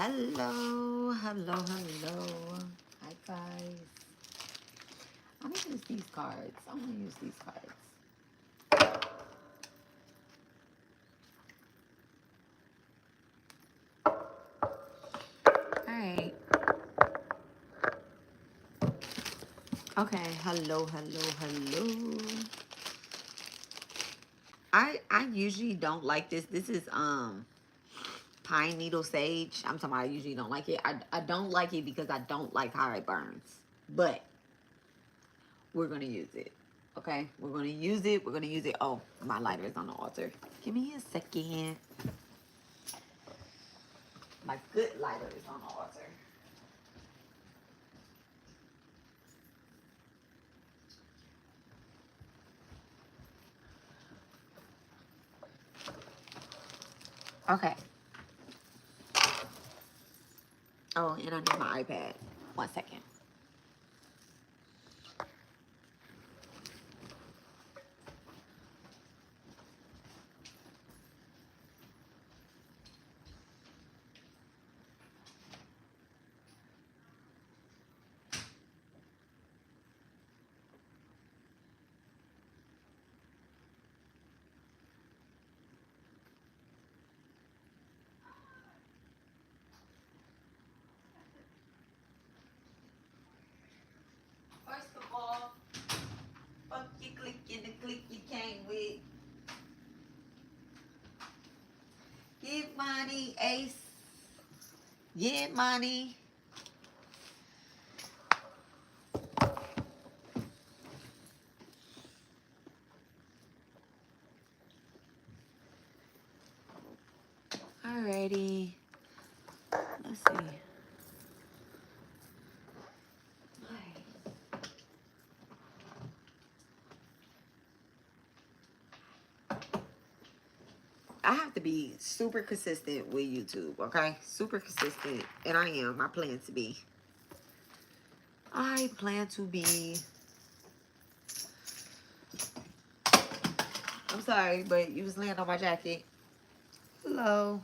Hello, hello, hello. Hi, guys. I'm going to use these cards. I'm going to use these cards. All right. Okay. Hello, hello, hello. I usually don't like this. This is pine needle sage. I'm talking about I usually don't like it. I don't like it because I don't like how it burns. But we're going to use it. Okay? We're going to use it. We're going to use it. Oh, my lighter is on the altar. Give me a second. My good lighter is on the altar. Okay. Oh, and I need my iPad. 1 second. First of all, fuck you clicking the click you came with. Get money, Ace. Get money. Alrighty. Let's see. I have to be super consistent with YouTube, okay? Super consistent. And I am. I plan to be. I plan to be. I'm sorry, but you was laying on my jacket. Hello.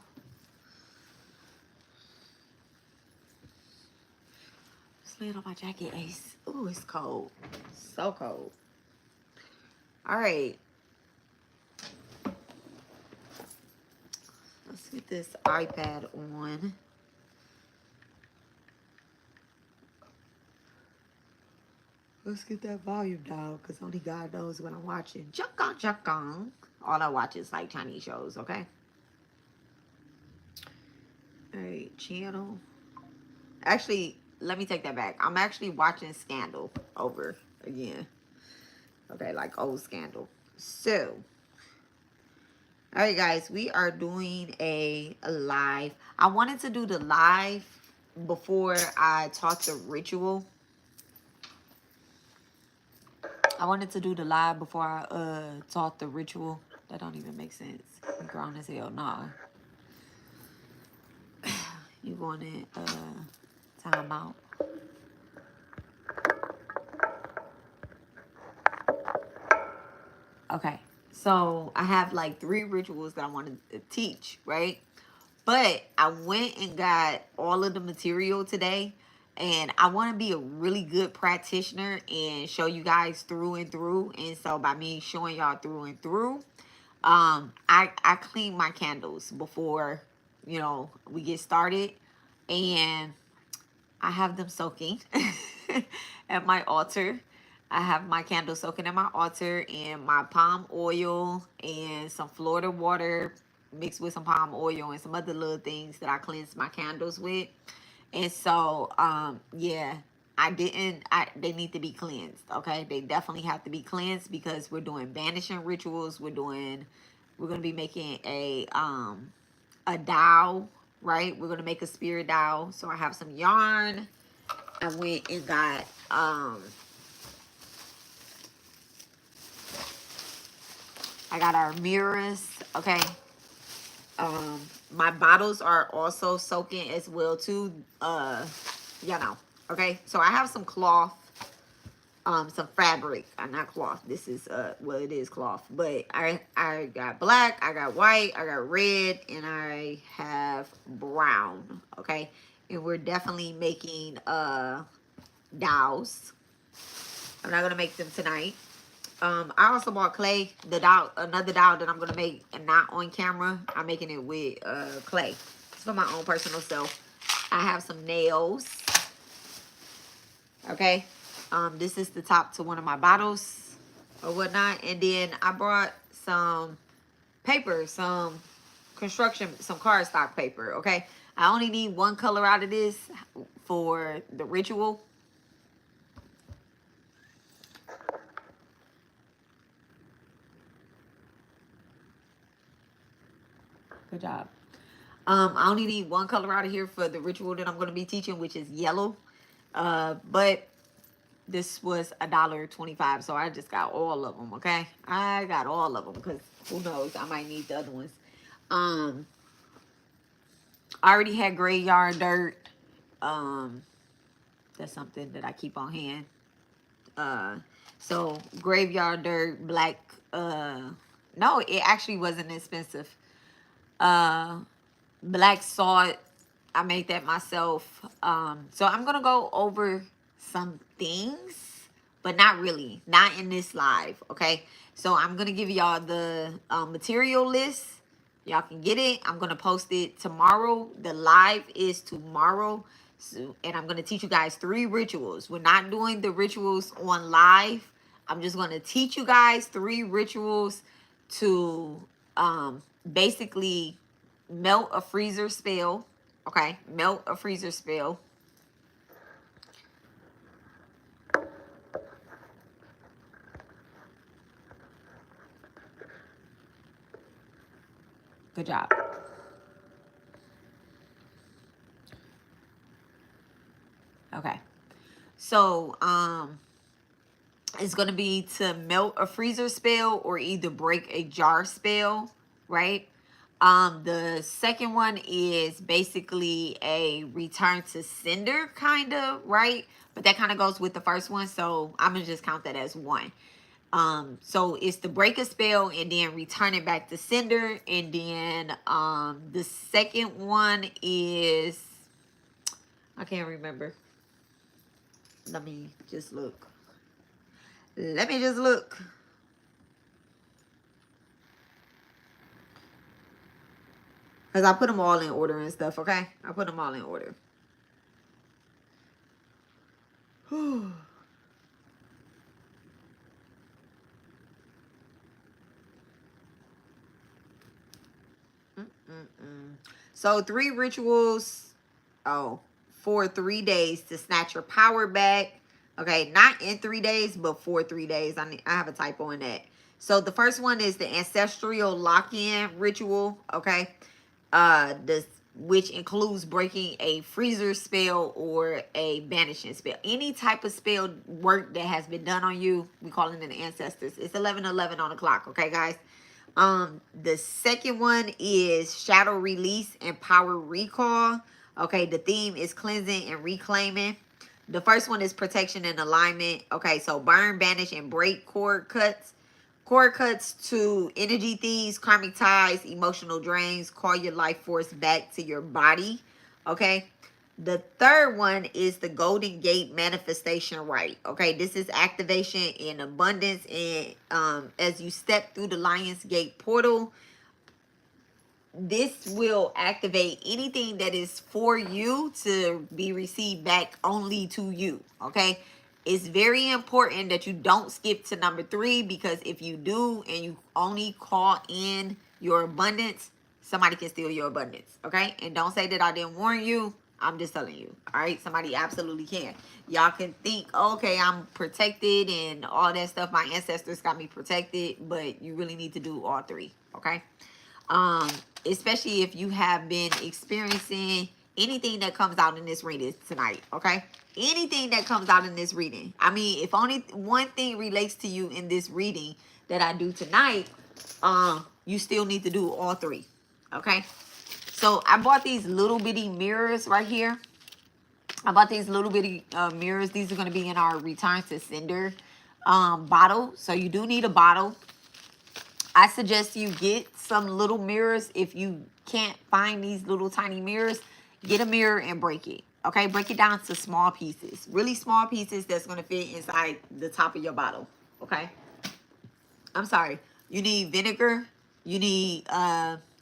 Just laying on my jacket, Ace. Ooh, it's cold. So cold. All right. Let's get this iPad on. Let's get that volume down, because only God knows what I'm watching. Junk on. All I watch is like Chinese shows, okay? All right, channel. Actually, let me take that back. I'm actually watching Scandal over again. Okay, like old Scandal. So, all right, guys, we are doing a live. I wanted to do the live before I taught the ritual. I wanted to do the live before I taught the ritual. That don't even make sense. You grown as hell. Nah. You going in time out. Okay. So I have like 3 rituals that I wanted to teach, right? But I went and got all of the material today. And I want to be a really good practitioner and show you guys through and through. And so by me showing y'all through and through, I clean my candles before, you know, we get started. And I have them soaking at my altar. I have my candles soaking at my altar and my palm oil and some Florida water mixed with some palm oil and some other little things that I cleanse my candles with. And so, yeah, they need to be cleansed, okay? They definitely have to be cleansed because we're doing banishing rituals. We're going to be making a dowel, right? We're going to make a spirit dowel. So I have some yarn. I went and got, I got our mirrors, okay? My bottles are also soaking as well too, you know, okay? So I have some cloth, some fabric, not cloth. This is well, it is cloth, but I got black, I got white, I got red, and I have brown. Okay, and we're definitely making dowels. I'm not gonna make them tonight. I also bought clay, the dowel, another dowel that I'm gonna make, and not on camera. I'm making it with clay. It's for my own personal self. I have some nails. Okay, this is the top to one of my bottles or whatnot, and then I brought some paper, some construction, some cardstock paper. Okay, I only need one color out of this for the ritual. Good job. I only need one color out of here for the ritual that I'm going to be teaching, which is yellow. But this was $1.25, so I just got all of them. Okay, I got all of them because who knows, I might need the other ones. I already had graveyard dirt. That's something that I keep on hand. So graveyard dirt, black. No, it actually wasn't expensive. Black salt, I made that myself. So I'm gonna go over some things, but not really, not in this live. Okay, so I'm gonna give y'all the material list. Y'all can get it. I'm gonna post it tomorrow. The live is tomorrow. So, and I'm gonna teach you guys 3 rituals. We're not doing the rituals on live. I'm just gonna teach you guys 3 rituals to basically melt a freezer spell. Okay, melt a freezer spell. Good job. Okay, so it's gonna be to melt a freezer spell or either break a jar spell, right? The second one is basically a return to sender, kind of, right? But that kind of goes with the first one, so I'm gonna just count that as one. So it's to break a spell and then return it back to sender, and then the second one is, I can't remember. Let me just look. Let me just look. Because I put them all in order and stuff, okay? I put them all in order. So 3 rituals, for 3 days to snatch your power back. Okay, not in 3 days, but for 3 days. I have a typo in that. So the first one is the ancestral lock-in ritual. Okay, which includes breaking a freezer spell or a banishing spell. Any type of spell work that has been done on you, we call it an ancestors. It's 11:11 on the clock. Okay, guys. The second one is shadow release and power recall. Okay, the theme is cleansing and reclaiming. The first one is protection and alignment. Okay, so burn, banish, and break cord cuts. Cord cuts to energy thieves, karmic ties, emotional drains. Call your life force back to your body. Okay. The third one is the Golden Gate manifestation rite. Okay, this is activation in abundance, and as you step through the Lion's Gate portal, this will activate anything that is for you to be received back only to you. Okay, it's very important that you don't skip to number 3, because if you do and you only call in your abundance, somebody can steal your abundance. Okay, and don't say that I didn't warn you. I'm just telling you. All right, somebody absolutely can. Y'all can think, okay, I'm protected and all that stuff. My ancestors got me protected, but you really need to do all 3. Okay. Especially if you have been experiencing anything that comes out in this reading tonight. Okay, anything that comes out in this reading. I mean, if only one thing relates to you in this reading that I do tonight, you still need to do all 3. Okay, so I bought these little bitty mirrors right here. I bought these little bitty mirrors. These are going to be in our return to sender bottle. So you do need a bottle. I suggest you get some little mirrors. If you can't find these little tiny mirrors, get a mirror and break it. Okay, break it down to small pieces. Really small pieces that's going to fit inside the top of your bottle. Okay. I'm sorry. You need vinegar. You need,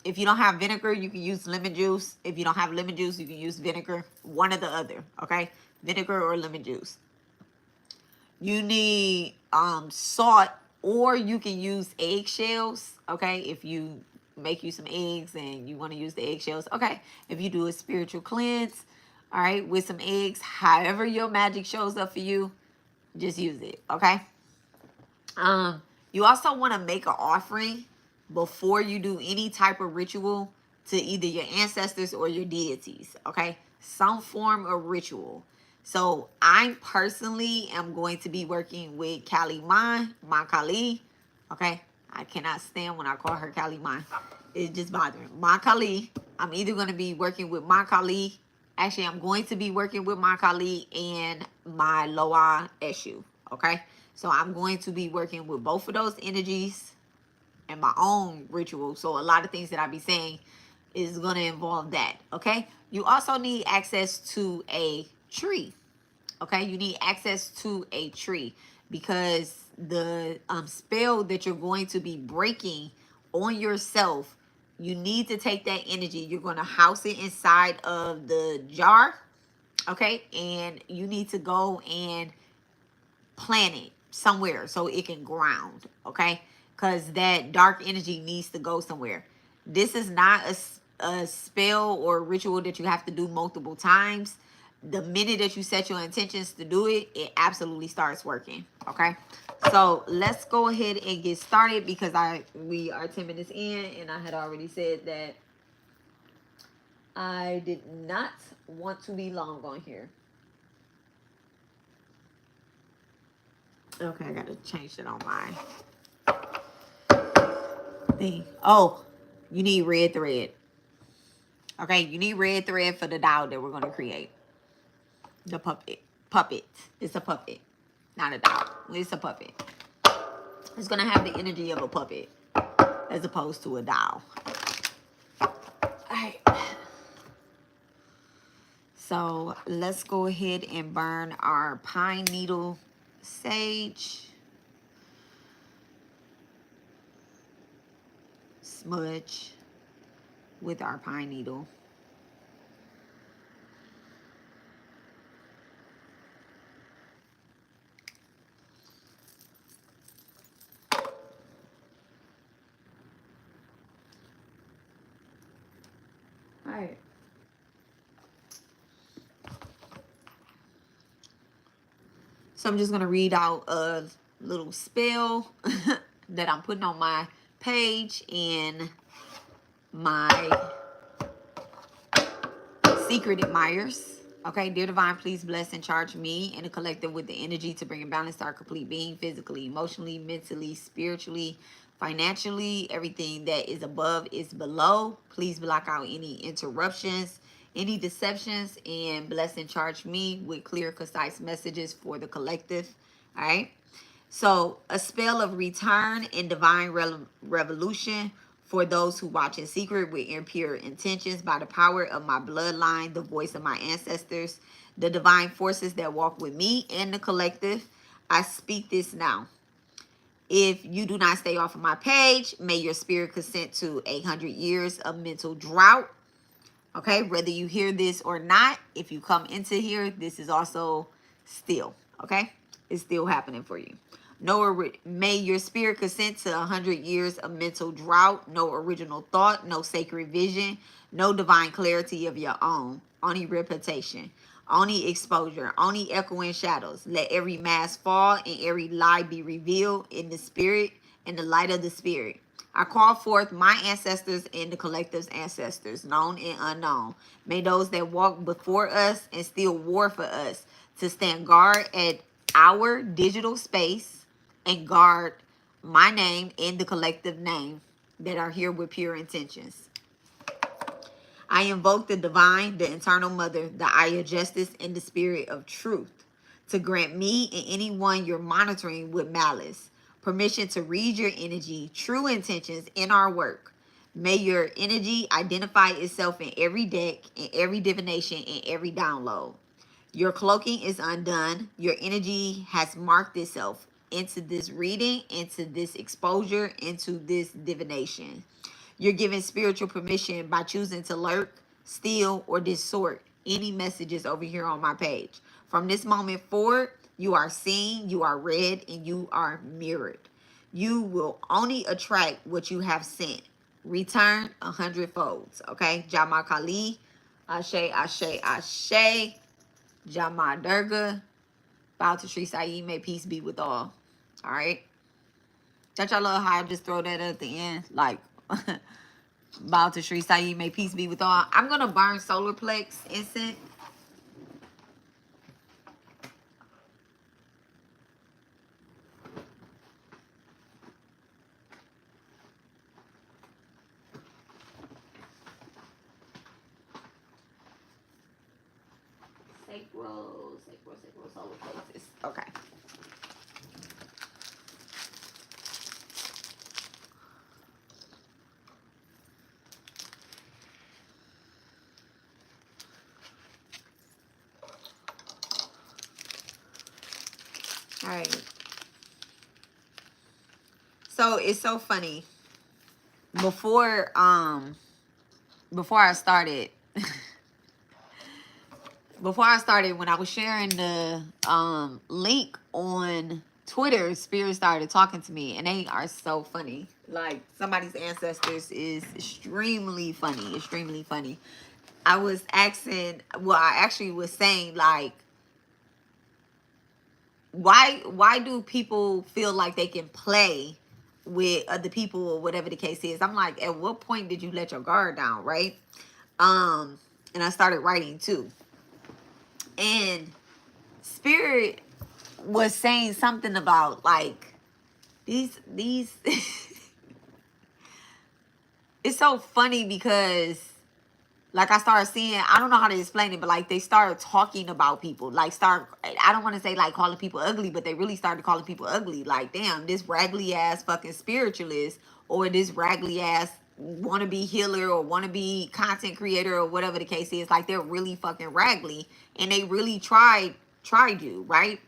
if you don't have vinegar, you can use lemon juice. If you don't have lemon juice, you can use vinegar. One or the other. Okay. Vinegar or lemon juice. You need salt, or you can use eggshells. Okay. If you make you some eggs and you want to use the eggshells. Okay. If you do a spiritual cleanse, all right, with some eggs, however your magic shows up for you, just use it. Okay. You also want to make an offering before you do any type of ritual to either your ancestors or your deities, okay? Some form of ritual. So I personally am going to be working with Kali Ma Kali, okay? I cannot stand when I call her Kali Ma. It's just bothering. Ma Kali. I'm either going to be working with Ma Kali. Actually, I'm going to be working with Ma Kali and my Loa Eshu, okay? So I'm going to be working with both of those energies and my own ritual. So a lot of things that I be saying is going to involve that, okay? You also need access to a tree, okay? You need access to a tree because the spell that you're going to be breaking on yourself, you need to take that energy. You're going to house it inside of the jar, okay? And you need to go and plant it somewhere so it can ground, okay? Because that dark energy needs to go somewhere. This is not a spell or ritual that you have to do multiple times. The minute that you set your intentions to do it, it absolutely starts working, okay? So let's go ahead and get started because we are 10 minutes in and I had already said that I did not want to be long on here. Okay, I gotta change it on my thing. Oh, you need red thread. Okay, you need red thread for the doll that we're gonna create. The puppet. Puppet. It's a puppet. Not a doll. It's a puppet. It's gonna have the energy of a puppet as opposed to a doll. Alright. So let's go ahead and burn our pine needle sage. Smudge with our pine needle. All right. So I'm just going to read out a little spell that I'm putting on my page in my secret admirers. Okay, dear divine, please bless and charge me and the collective with the energy to bring a balance to our complete being, physically, emotionally, mentally, spiritually, financially. Everything that is above is below. Please block out any interruptions, any deceptions, and bless and charge me with clear, concise messages for the collective. All right. So a spell of return and divine revolution for those who watch in secret with impure intentions by the power of my bloodline, the voice of my ancestors, the divine forces that walk with me and the collective. I speak this now. If you do not stay off of my page, may your spirit consent to 100 years of mental drought. Okay, whether you hear this or not, if you come into here, this is also still, okay? It's still happening for you. May your spirit consent to 100 years of mental drought, no original thought, no sacred vision, no divine clarity of your own, only repetition, only exposure, only echoing shadows. Let every mask fall and every lie be revealed in the spirit, in the light of the spirit. I call forth my ancestors and the collective's ancestors, known and unknown. May those that walk before us and still war for us to stand guard at our digital space and guard my name and the collective name that are here with pure intentions. I invoke the divine, the eternal mother, the eye of justice, and the spirit of truth to grant me and anyone you're monitoring with malice permission to read your energy, true intentions in our work. May your energy identify itself in every deck, in every divination, in every download. Your cloaking is undone. Your energy has marked itself into this reading, into this exposure, into this divination. You're given spiritual permission by choosing to lurk, steal, or distort any messages over here on my page. From this moment forward, you are seen, you are read, and you are mirrored. You will only attract what you have sent. Return 100-folds. Okay? Jama Kali, Ashe, Ashe, Ashe, Jama Durga, bow to Sri Sai, may peace be with all. All right? Don't y'all love how I just throw that at the end? Like, bow to Sri Sai, may peace be with all. I'm going to burn solar plex incense. Sacral solar plexus. Okay. All right. So it's so funny. Before I started, when I was sharing the link on Twitter, Spirit started talking to me, and they are so funny. Like, somebody's ancestors is extremely funny, extremely funny. I was asking, well, I actually was saying, like, why do people feel like they can play with other people or whatever the case is? I'm like, at what point did you let your guard down, right? And I started writing too. And Spirit was saying something about like these it's so funny because like I started seeing, I don't know how to explain it, but like they started talking about people, like I don't want to say like calling people ugly, but they really started calling people ugly. Like, damn, this raggedy ass fucking spiritualist or this raggedy ass wannabe healer or wannabe content creator or whatever the case is, like they're really fucking raggedy and they really tried you, right?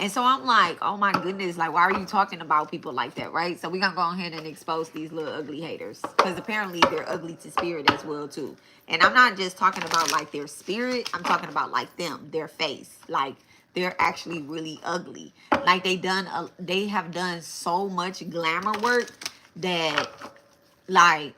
And so I'm like, oh my goodness, like, why are you talking about people like that, right? So we're going to go ahead and expose these little ugly haters. Because apparently they're ugly to spirit as well, too. And I'm not just talking about, like, their spirit. I'm talking about, like, them, their face. Like, they're actually really ugly. Like, they have done so much glamour work that, like,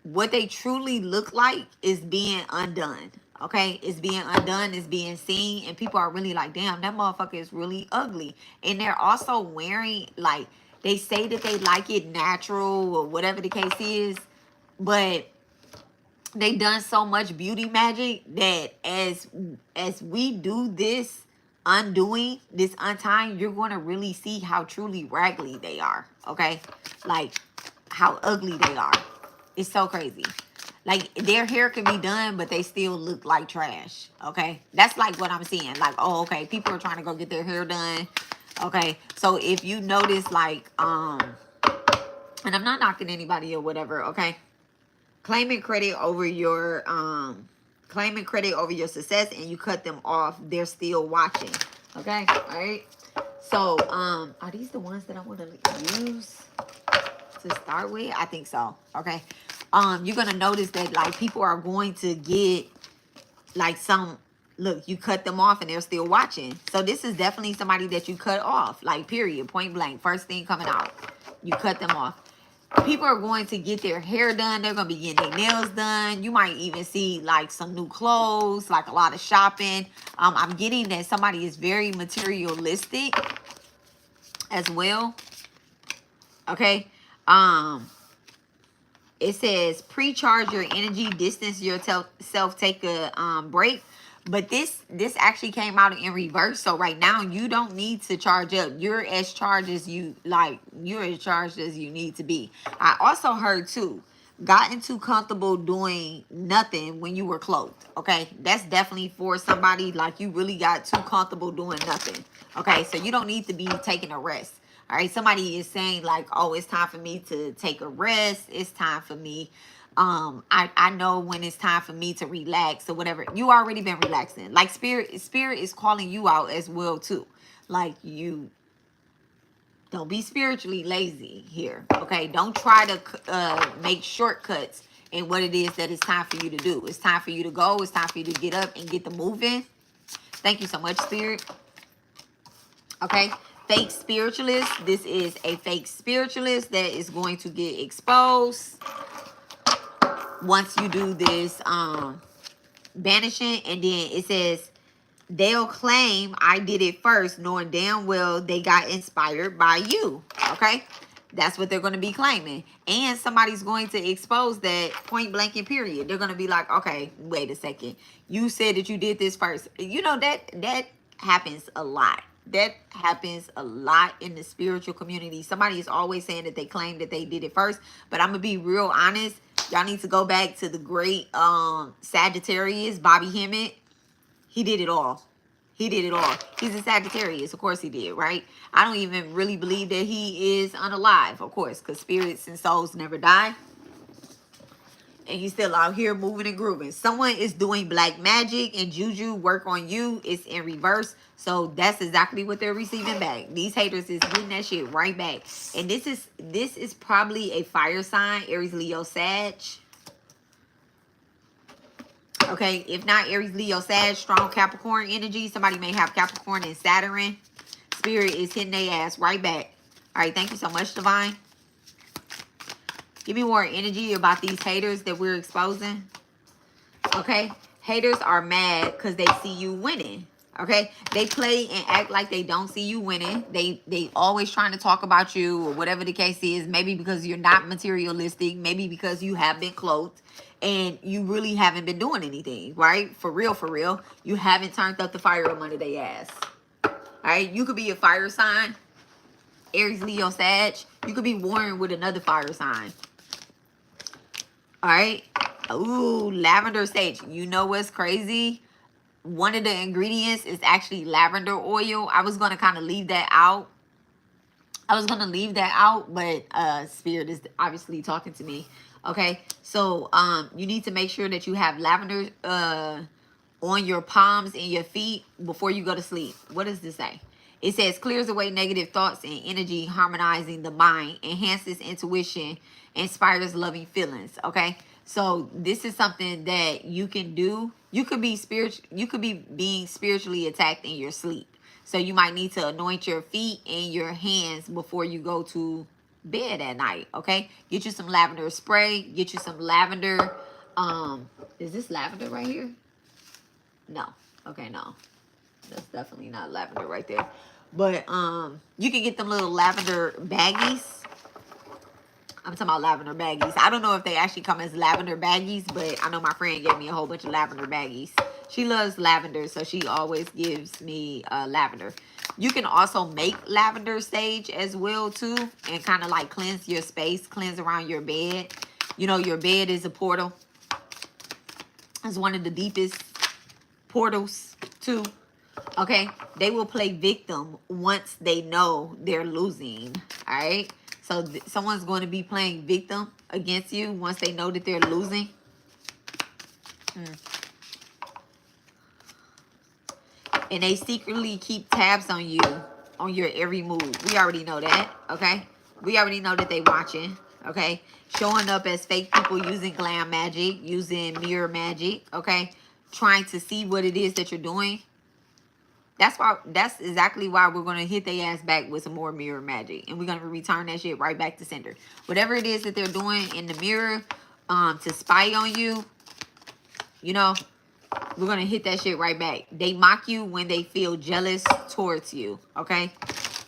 what they truly look like is being undone. Okay, it's being undone, it's being seen, and people are really like, damn, that motherfucker is really ugly. And they're also wearing, like, they say that they like it natural or whatever the case is, but they done so much beauty magic that as we do this undoing, this untying, you're going to really see how truly raggedy they are. Okay, like how ugly they are. It's so crazy. Like, their hair can be done, but they still look like trash. Okay? That's like what I'm seeing. Like, oh, okay, people are trying to go get their hair done. Okay? So if you notice, like, and I'm not knocking anybody or whatever, okay? Claiming credit over your success and you cut them off, they're still watching. Okay? All right? So, are these the ones that I want to use to start with? I think so. Okay? You're gonna notice that like people are going to get like look, you cut them off and they're still watching. So this is definitely somebody that you cut off, like period, point blank, first thing coming out, you cut them off. People are going to get their hair done. They're gonna be getting their nails done. You might even see like some new clothes, like a lot of shopping. I'm getting that somebody is very materialistic as well. Okay. It says pre-charge your energy, distance yourself, take a break. But this actually came out in reverse. So right now you don't need to charge up. You're as charged as you need to be. I also heard too, gotten too comfortable doing nothing when you were clothed. Okay, that's definitely for somebody. Like, you really got too comfortable doing nothing. Okay, so you don't need to be taking a rest. All right, somebody is saying like, oh, it's time for me to take a rest, it's time for me, I know when it's time for me to relax or whatever. You already been relaxing. Like, spirit is calling you out as well too. Like, you don't be spiritually lazy here. Okay, don't try to make shortcuts in what it is that it's time for you to do. It's time for you to go. It's time for you to get up and get the moving. Thank you so much, Spirit. Okay, fake spiritualist. This is a fake spiritualist that is going to get exposed once you do this banishing. And then it says they'll claim I did it first, knowing damn well they got inspired by you. Okay, that's what they're going to be claiming. And somebody's going to expose that point blank and period. They're going to be like, okay, wait a second, you said that you did this first. You know, that happens a lot. That happens a lot in the spiritual community. Somebody is always saying that they claim that they did it first. But I'm gonna be real honest, y'all need to go back to the great Sagittarius, Bobby Hemmett. He did it all. He did it all. He's a Sagittarius. Of course he did, right? I don't even really believe that he is unalive, of course, because spirits and souls never die. And he's still out here moving and grooving. Someone is doing black magic and juju work on you. It's in reverse. So that's exactly what they're receiving back. These haters is getting that shit right back. And this is probably a fire sign, Aries, Leo, Sag. Okay, if not Aries, Leo, Sag, strong Capricorn energy. Somebody may have Capricorn and Saturn. Spirit is hitting their ass right back. All right, thank you so much, Divine. Give me more energy about these haters that we're exposing. Okay, haters are mad because they see you winning. Okay, they play and act like they don't see you winning. They always trying to talk about you or whatever the case is. Maybe because you're not materialistic. Maybe because you have been cloaked and you really haven't been doing anything, right? For real. You haven't turned up the fire under their ass. All right, you could be a fire sign, Aries, Leo, Sag. You could be warring with another fire sign. All right. Ooh, lavender sage. You know what's crazy? One of the ingredients is actually lavender oil. I was going to kind of leave that out. But Spirit is obviously talking to me. Okay. So you need to make sure that you have lavender on your palms and your feet before you go to sleep. What does this say? It says clears away negative thoughts and energy, harmonizing the mind, enhances intuition, inspires loving feelings. Okay, so this is something that you can do. You could be being spiritually attacked in your sleep. So you might need to anoint your feet and your hands before you go to bed at night. Okay, get you some lavender spray. Get you some lavender. Is this lavender right here? No. Okay, no. That's definitely not lavender right there. But you can get them little lavender baggies. I'm talking about lavender baggies. I don't know if they actually come as lavender baggies, but I know my friend gave me a whole bunch of lavender baggies. She loves lavender, so she always gives me lavender. You can also make lavender sage as well too, and kind of like cleanse your space, cleanse around your bed. You know, your bed is a portal. It's one of the deepest portals too. Okay, they will play victim once they know they're losing. All right, so someone's going to be playing victim against you once they know that they're losing. And they secretly keep tabs on you, on your every move. We already know that. Okay, we already know that they watching. Okay, showing up as fake people using glam magic, using mirror magic. Okay, trying to see what it is that you're doing. That's exactly why we're going to hit their ass back with some more mirror magic. And we're going to return that shit right back to sender. Whatever it is that they're doing in the mirror to spy on you, you know, we're going to hit that shit right back. They mock you when they feel jealous towards you, okay?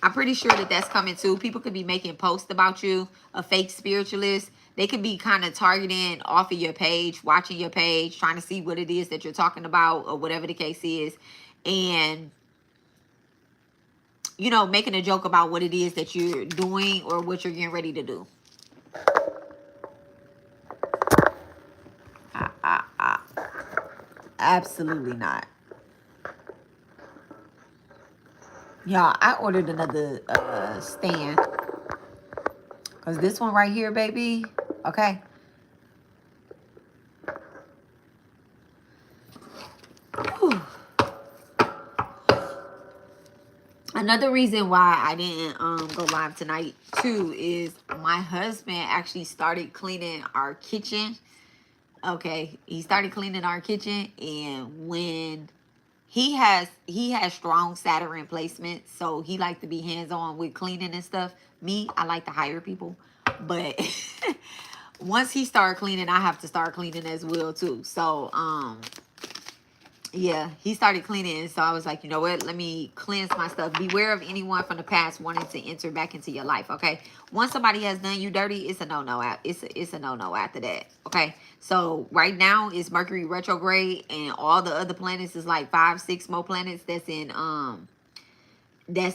I'm pretty sure that that's coming too. People could be making posts about you, a fake spiritualist. They could be kind of targeting off of your page, watching your page, trying to see what it is that you're talking about or whatever the case is. And you know, making a joke about what it is that you're doing or what you're getting ready to do. Absolutely not. Y'all, I ordered another stand. Because this one right here, baby, okay? Whew. Another reason why I didn't go live tonight, too, is my husband actually started cleaning our kitchen. Okay, he started cleaning our kitchen, and when he has strong Saturn placement, so he like to be hands-on with cleaning and stuff. Me, I like to hire people, but once he started cleaning, I have to start cleaning as well too. So yeah, he started cleaning, so I was like, you know what, let me cleanse my stuff. Beware of anyone from the past wanting to enter back into your life. Okay, once somebody has done you dirty, it's a no-no. It's a no-no after that. Okay, so right now it's Mercury retrograde, and all the other planets is like 5, 6 more planets that's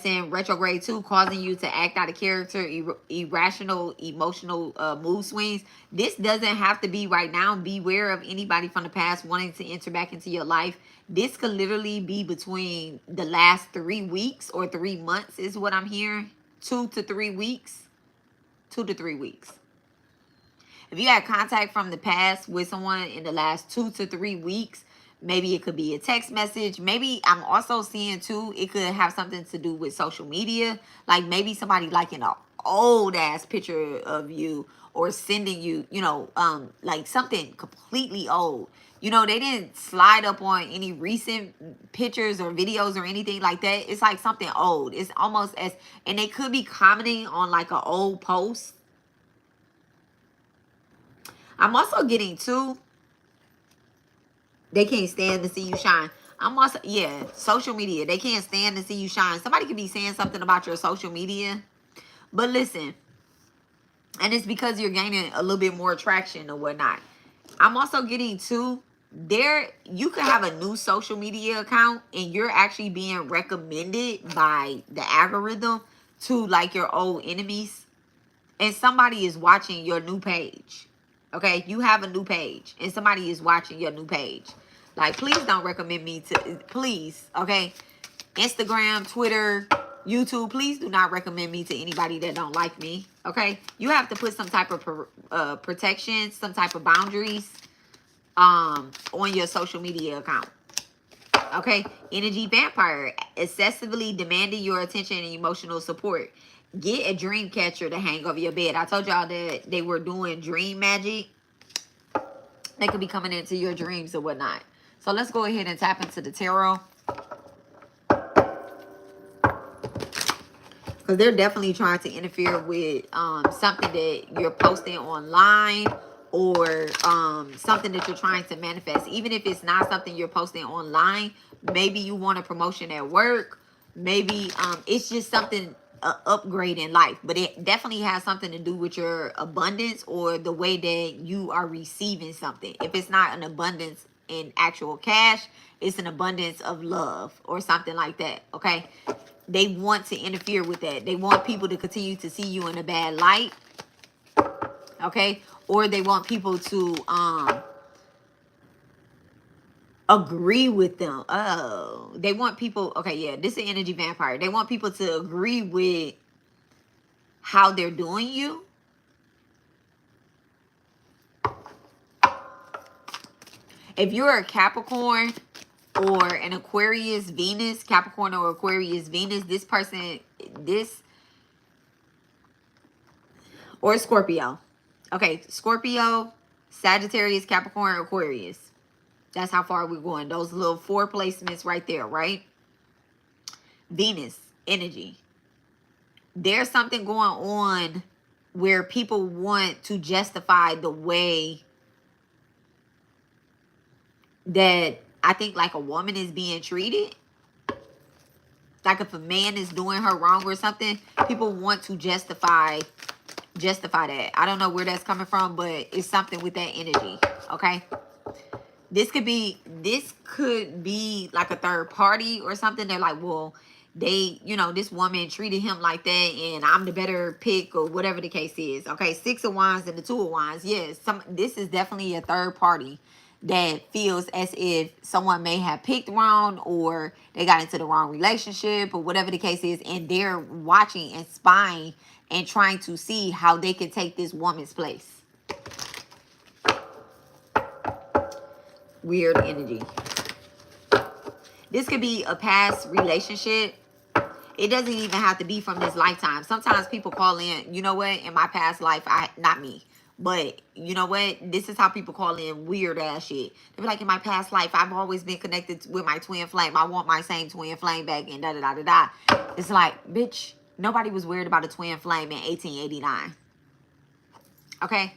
in retrograde too, causing you to act out of character, irrational, emotional mood swings. This doesn't have to be right now. Beware of anybody from the past wanting to enter back into your life. This could literally be between the last 3 weeks or 3 months is what I'm hearing. 2 to 3 weeks. 2 to 3 weeks. If you had contact from the past with someone in the last 2 to 3 weeks, maybe it could be a text message. Maybe I'm also seeing too, it could have something to do with social media. Like maybe somebody liking an old ass picture of you, or sending you, like something completely old. They didn't slide up on any recent pictures or videos or anything like that. It's like something old. It's almost and they could be commenting on like an old post. I'm also getting too, they can't stand to see you shine. I'm also, yeah, social media. They can't stand to see you shine. Somebody could be saying something about your social media. But listen, and it's because you're gaining a little bit more traction or whatnot. I'm also getting too, you could have a new social media account and you're actually being recommended by the algorithm to like your old enemies. And somebody is watching your new page. Okay, you have a new page and somebody is watching your new page. Like, please don't recommend me to, please, okay? Instagram, Twitter, YouTube, please do not recommend me to anybody that don't like me, okay? You have to put some type of protection, some type of boundaries on your social media account. Okay, energy vampire, excessively demanding your attention and emotional support. Get a dream catcher to hang over your bed. I told y'all that they were doing dream magic. They could be coming into your dreams or whatnot. So let's go ahead and tap into the tarot. Because they're definitely trying to interfere with something that you're posting online, or something that you're trying to manifest. Even if it's not something you're posting online, maybe you want a promotion at work. Maybe it's just something, upgrade in life. But it definitely has something to do with your abundance or the way that you are receiving something. If it's not an abundance in actual cash, it's an abundance of love or something like that, okay? They want to interfere with that. They want people to continue to see you in a bad light, okay? Or they want people to agree with them. Oh, they want people, okay, yeah, this is an energy vampire. They want people to agree with how they're doing you. If you're a Capricorn or an Aquarius Venus, Capricorn or Aquarius Venus, this person, or Scorpio. Okay, Scorpio, Sagittarius, Capricorn, Aquarius. That's how far we're going. Those little 4 placements right there, right? Venus energy. There's something going on where people want to justify the way that I think like a woman is being treated. Like if a man is doing her wrong or something, people want to justify that. I don't know where that's coming from, but it's something with that energy, okay? This could be like a third party or something. They're like, well, this woman treated him like that and I'm the better pick, or whatever the case is. Okay, 6 of Wands and the 2 of Wands. Yes, this is definitely a third party that feels as if someone may have picked wrong, or they got into the wrong relationship, or whatever the case is, and they're watching and spying and trying to see how they can take this woman's place. Weird energy. This could be a past relationship. It doesn't even have to be from this lifetime. Sometimes people call in, you know what, in my past life, not me, but you know what, this is how people call in weird ass shit. They be like, in my past life, I've always been connected with my twin flame. I want my same twin flame back, and da da da da da. It's like, bitch, nobody was worried about a twin flame in 1889. Okay?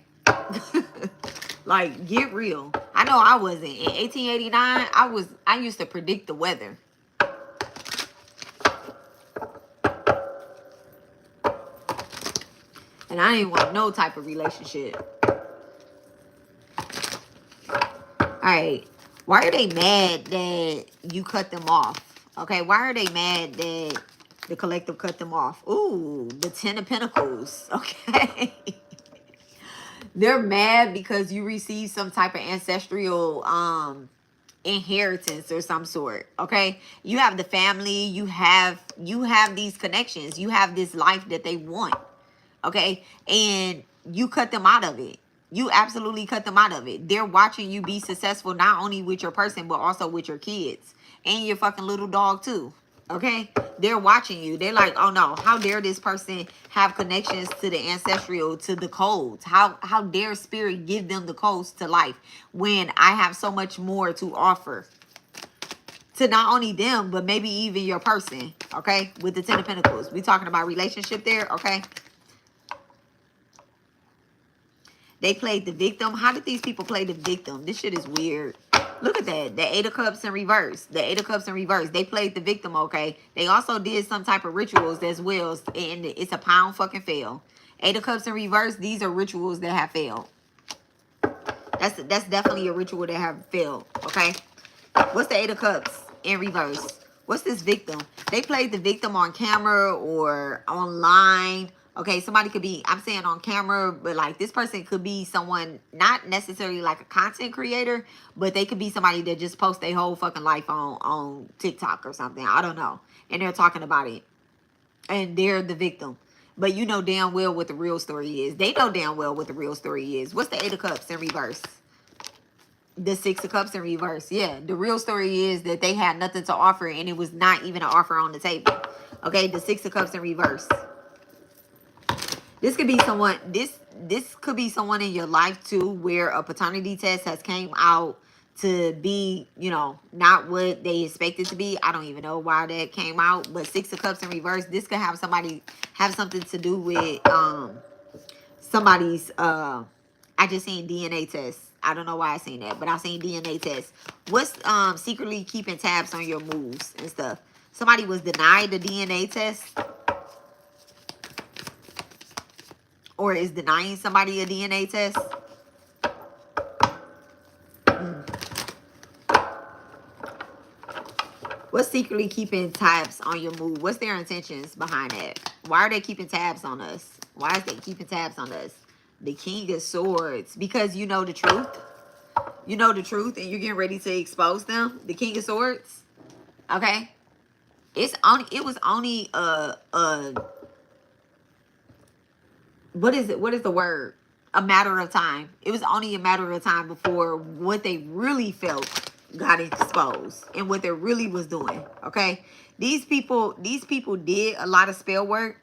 Like, get real. I know I wasn't. In 1889, I used to predict the weather. And I didn't want no type of relationship. Alright. Why are they mad that you cut them off? Okay, why are they mad that the collective cut them off? Ooh, the 10 of Pentacles. Okay. They're mad because you received some type of ancestral inheritance or some sort. Okay, you have the family, you have these connections, you have this life that they want. Okay, and you cut them out of it. You absolutely cut them out of it. They're watching you be successful, not only with your person, but also with your kids and your fucking little dog too. Okay, they're watching you. They're like, oh no, how dare this person have connections to the ancestral, to the codes? How dare spirit give them the codes to life when I have so much more to offer to not only them, but maybe even your person. Okay, with the 10 of Pentacles, we talking about relationship there. Okay, they played the victim. How did these people play the victim? This shit is weird. Look at that. The 8 of Cups in reverse. The 8 of Cups in reverse. They played the victim, okay? They also did some type of rituals as well. And it's a pound fucking fail. 8 of Cups in reverse. These are rituals that have failed. That's definitely a ritual that have failed, okay? What's the 8 of Cups in reverse? What's this victim? They played the victim on camera or online. Okay, somebody could be, I'm saying on camera, but like this person could be someone, not necessarily like a content creator, but they could be somebody that just posts their whole fucking life on TikTok or something. I don't know. And they're talking about it. And they're the victim. But you know damn well what the real story is. They know damn well what the real story is. What's the 8 of Cups in reverse? The 6 of Cups in reverse. Yeah, the real story is that they had nothing to offer and it was not even an offer on the table. Okay, the 6 of Cups in reverse. This could be someone, this could be someone in your life too, where a paternity test has came out to be, you know, not what they expected to be. I don't even know why that came out, but 6 of Cups in reverse, this could have somebody, have something to do with somebody's, I just seen DNA test. I don't know why I seen that, but I seen DNA test. What's secretly keeping tabs on your moves and stuff? Somebody was denied the DNA test. Or is denying somebody a DNA test. What's secretly keeping tabs on your move? What's their intentions behind that? Why are they keeping tabs on us? Why is they keeping tabs on us? The King of Swords. Because you know the truth. You know the truth and you're getting ready to expose them. The King of Swords. Okay. It was only what is it? What is the word? A matter of time. It was only a matter of time before what they really felt got exposed and what they really was doing. Okay. These people did a lot of spell work.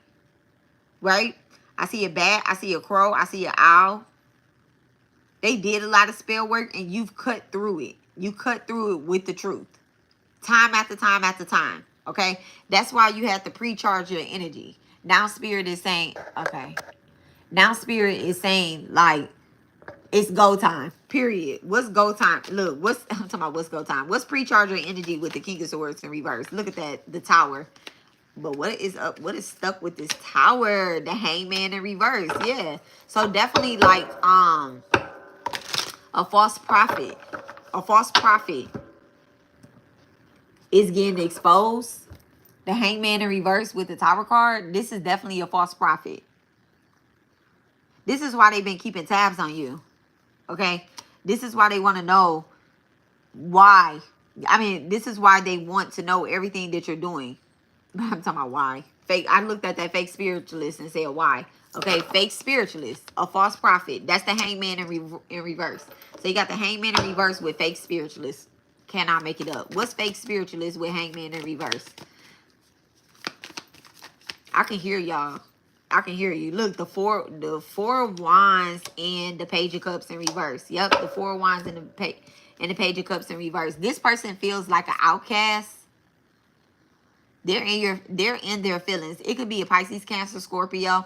Right? I see a bat. I see a crow. I see an owl. They did a lot of spell work and you've cut through it. You cut through it with the truth. Time after time after time. Okay. That's why you have to pre-charge your energy. Now spirit is saying, okay. Now spirit is saying, like, it's go time. Period. What's go time? Look, I'm talking about what's go time. What's pre-charger energy with the King of Swords in reverse? Look at that, the Tower. But what is up? What is stuck with this Tower? The Hangman in reverse. Yeah. So definitely like a false prophet. A false prophet is getting exposed. The Hangman in reverse with the Tower card. This is definitely a false prophet. This is why they've been keeping tabs on you. Okay? This is why they want to know Why? I mean, this is why they want to know everything that you're doing. I'm talking about why. Fake. I looked at that fake spiritualist and said why. Okay, fake spiritualist, a false prophet. That's the hangman in reverse. So you got the hangman in reverse with fake spiritualist. Cannot make it up. What's fake spiritualist with hangman in reverse? I can hear y'all. I can hear you. Look, the four of wands and the page of cups in reverse. Yep, the four of wands and the page of cups in reverse. This person feels like an outcast. They're in their feelings. It could be a Pisces, Cancer, Scorpio.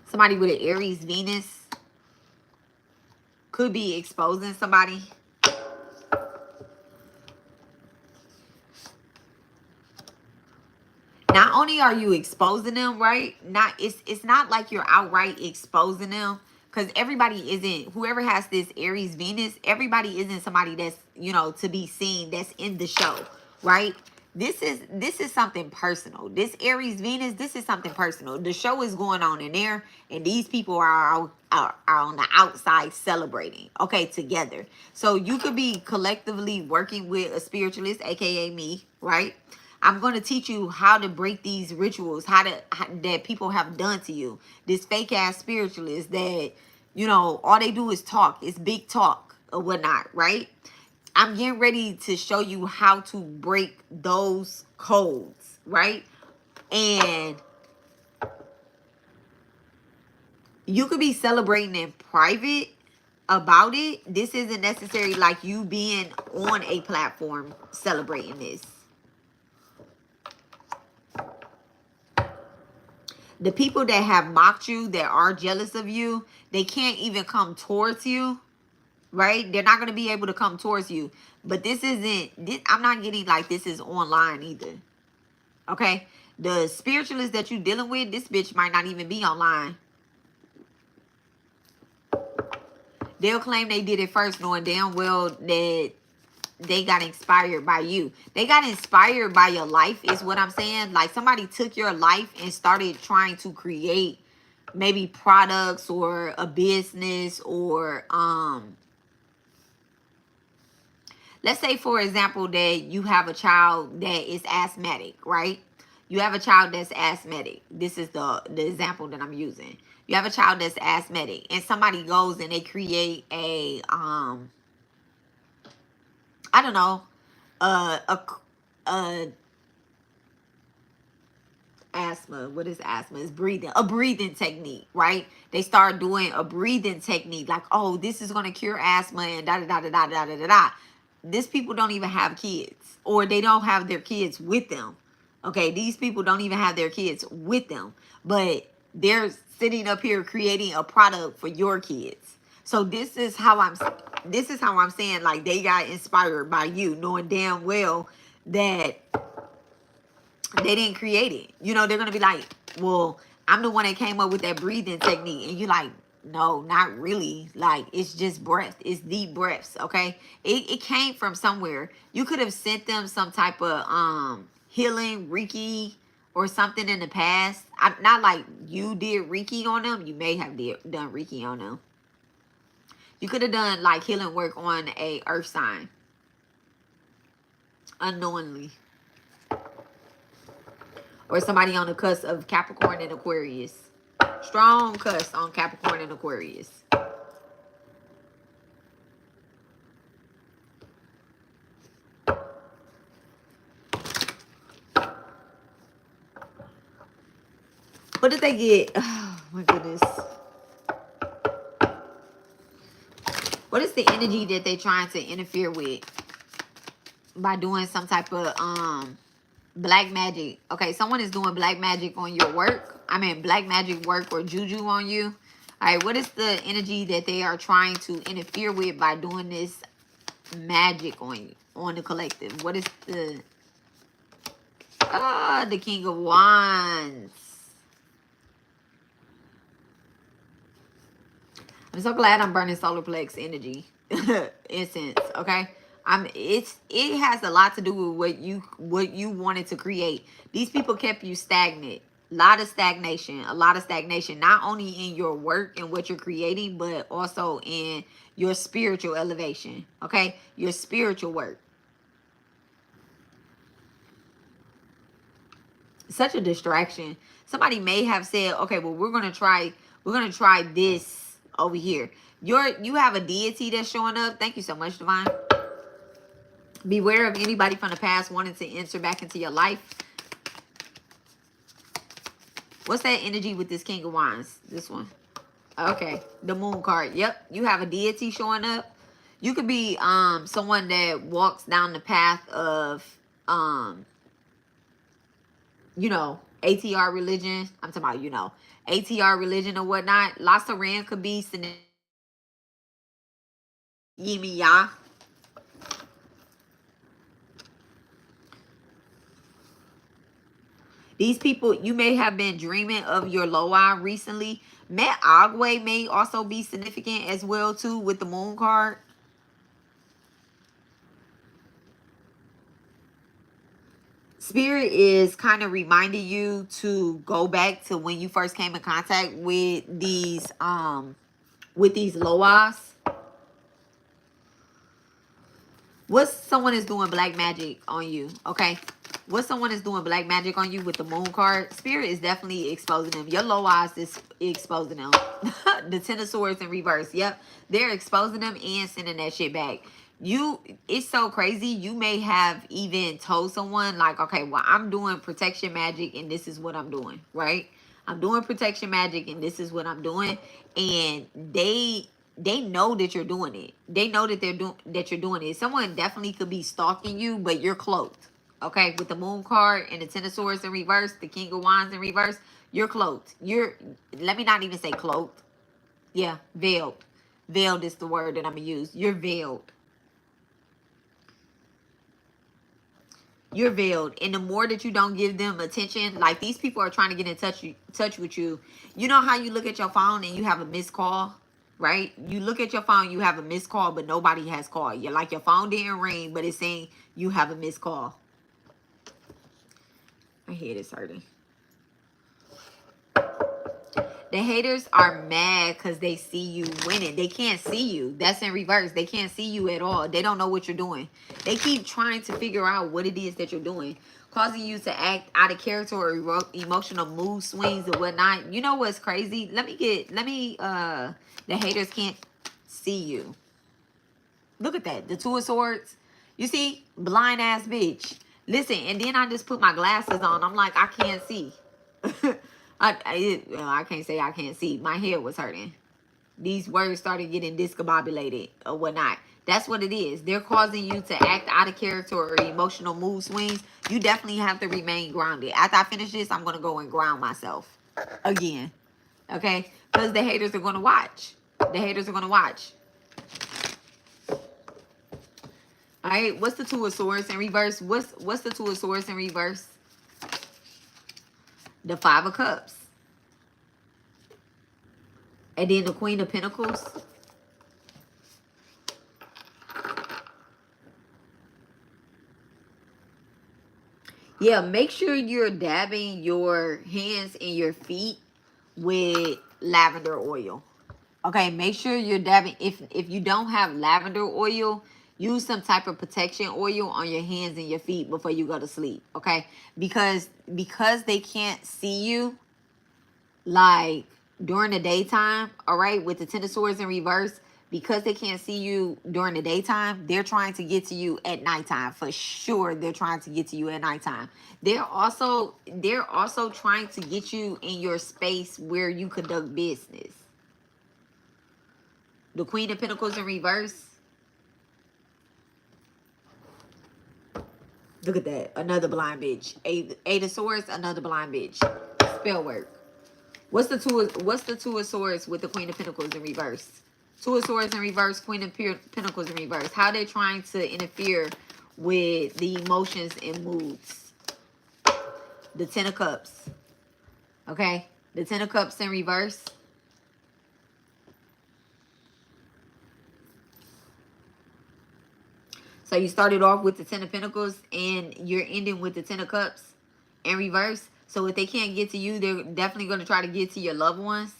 Somebody with an Aries, Venus could be exposing somebody. Not only are you exposing them, right? It's not like you're outright exposing them, because everybody isn't, whoever has this Aries Venus, everybody isn't somebody that's, you know, to be seen, that's in the show, right? This is something personal. This Aries Venus, this is something personal. The show is going on in there, and these people are on the outside celebrating, okay, together. So you could be collectively working with a spiritualist, aka me, right? I'm going to teach you how to break these rituals, how that people have done to you. This fake ass spiritualist that, you know, all they do is talk. It's big talk or whatnot, right? I'm getting ready to show you how to break those codes, right? And you could be celebrating in private about it. This isn't necessarily like you being on a platform celebrating this. The people that have mocked you, that are jealous of you, they can't even come towards you, right? They're not going to be able to come towards you. But this isn't, I'm not getting like this is online either. Okay? The spiritualist that you're dealing with, this bitch might not even be online. They'll claim they did it first, knowing damn well that they got inspired by you. They got inspired by your life is what I'm saying. Like somebody took your life and started trying to create maybe products or a business or let's say for example that you have a child that is asthmatic, right? You have a child that's asthmatic. This is the example that I'm using. You have a child that's asthmatic and somebody goes and they create a I don't know, asthma. What is asthma? It's breathing. A breathing technique, right? They start doing a breathing technique like, oh, this is going to cure asthma and da da da da da da da da da. These people don't even have kids, or they don't have their kids with them. Okay, these people don't even have their kids with them, but they're sitting up here creating a product for your kids. So this is how I'm saying, like, they got inspired by you, knowing damn well that they didn't create it. You know, they're going to be like, well, I'm the one that came up with that breathing technique. And you're like, no, not really. Like, it's just breath. It's deep breaths, okay? It came from somewhere. You could have sent them some type of healing, Reiki, or something in the past. Not like you did Reiki on them. You may have done Reiki on them. You could have done like healing work on a earth sign unknowingly. Or somebody on the cusp of Capricorn and Aquarius. Strong cusp on Capricorn and Aquarius. What did they get? Oh, my goodness. What is the energy that they're trying to interfere with by doing some type of black magic? Okay, someone is doing black magic on your work. I mean, black magic work or juju on you. All right, what is the energy that they are trying to interfere with by doing this magic on you, on the collective? What is the King of Wands. I'm so glad I'm burning solar plex energy incense, okay? It has a lot to do with what you wanted to create. These people kept you stagnant, Lot of stagnation, a lot of stagnation, not only in your work and what you're creating, but also in your spiritual elevation, okay? Your spiritual work. Such a distraction. Somebody may have said, okay, well, we're gonna try this over here. You have a deity that's showing up. Thank you so much, Divine. Beware of anybody from the past wanting to enter back into your life. What's that energy with this King of Wands? This one. Okay. The Moon card. Yep. You have a deity showing up. You could be someone that walks down the path of you know, ATR religion. I'm talking about, you know, ATR religion or whatnot. Lassa Rand could be Yimiya. These people, you may have been dreaming of your Loa recently. Met Agwe may also be significant as well, too, with the Moon card. Spirit is kind of reminding you to go back to when you first came in contact with these Loas. What someone is doing black magic on you, okay? What someone is doing black magic on you with the Moon card, Spirit is definitely exposing them. Your Loas is exposing them. The Ten of Swords in reverse. Yep. They're exposing them and sending that shit back. It's so crazy. You may have even told someone like, okay, well, I'm doing protection magic and this is what I'm doing, right? I'm doing protection magic and this is what I'm doing. And they know that you're doing it. They know that you're doing it. Someone definitely could be stalking you, but you're cloaked. Okay, with the Moon card and the Ten of Swords in reverse, the King of Wands in reverse, you're cloaked. Let me not even say cloaked. Yeah, veiled. Veiled is the word that I'm gonna use. You're veiled. You're veiled. And the more that you don't give them attention, like these people are trying to get in touch with you. You know how you look at your phone and you have a missed call? Right? You look at your phone, you have a missed call, but nobody has called. You're like your phone didn't ring, but it's saying you have a missed call. My head is hurting. The haters are mad because they see you winning. They can't see you. That's in reverse. They can't see you at all. They don't know what you're doing. They keep trying to figure out what it is that you're doing, causing you to act out of character or emotional mood swings or whatnot. You know what's crazy? The haters can't see you. Look at that. The Two of Swords. You see? Blind ass bitch. Listen, and then I just put my glasses on. I'm like, I can't see. I can't say I can't see. My head was hurting. These words started getting discombobulated or whatnot. That's what it is. They're causing you to act out of character or emotional mood swings. You definitely have to remain grounded. After I finish this, I'm going to go and ground myself again. Okay? Because the haters are going to watch. The haters are going to watch. All right? What's the Two of Swords in reverse? What's the Two of Swords in reverse? The Five of Cups. And then the Queen of Pentacles. Yeah, make sure you're dabbing your hands and your feet with lavender oil. Okay, make sure you're dabbing. If you don't have lavender oil, use some type of protection oil on your hands and your feet before you go to sleep. Okay, because they can't see you like during the daytime. All right, with the Ten of Swords in reverse, because they can't see you during the daytime, they're trying to get to you at nighttime. For sure, they're trying to get to you at nighttime. They're also trying to get you in your space where you conduct business. The Queen of Pentacles in reverse. Look at that. Another blind bitch. Eight of Swords, another blind bitch. Spell work. What's the Two of Swords with the Queen of Pentacles in reverse? Two of Swords in reverse, Queen of Pentacles in reverse. How they're trying to interfere with the emotions and moods. The Ten of Cups. Okay? The Ten of Cups in reverse. So you started off with the Ten of Pentacles and you're ending with the Ten of Cups in reverse. So if they can't get to you, they're definitely going to try to get to your loved ones.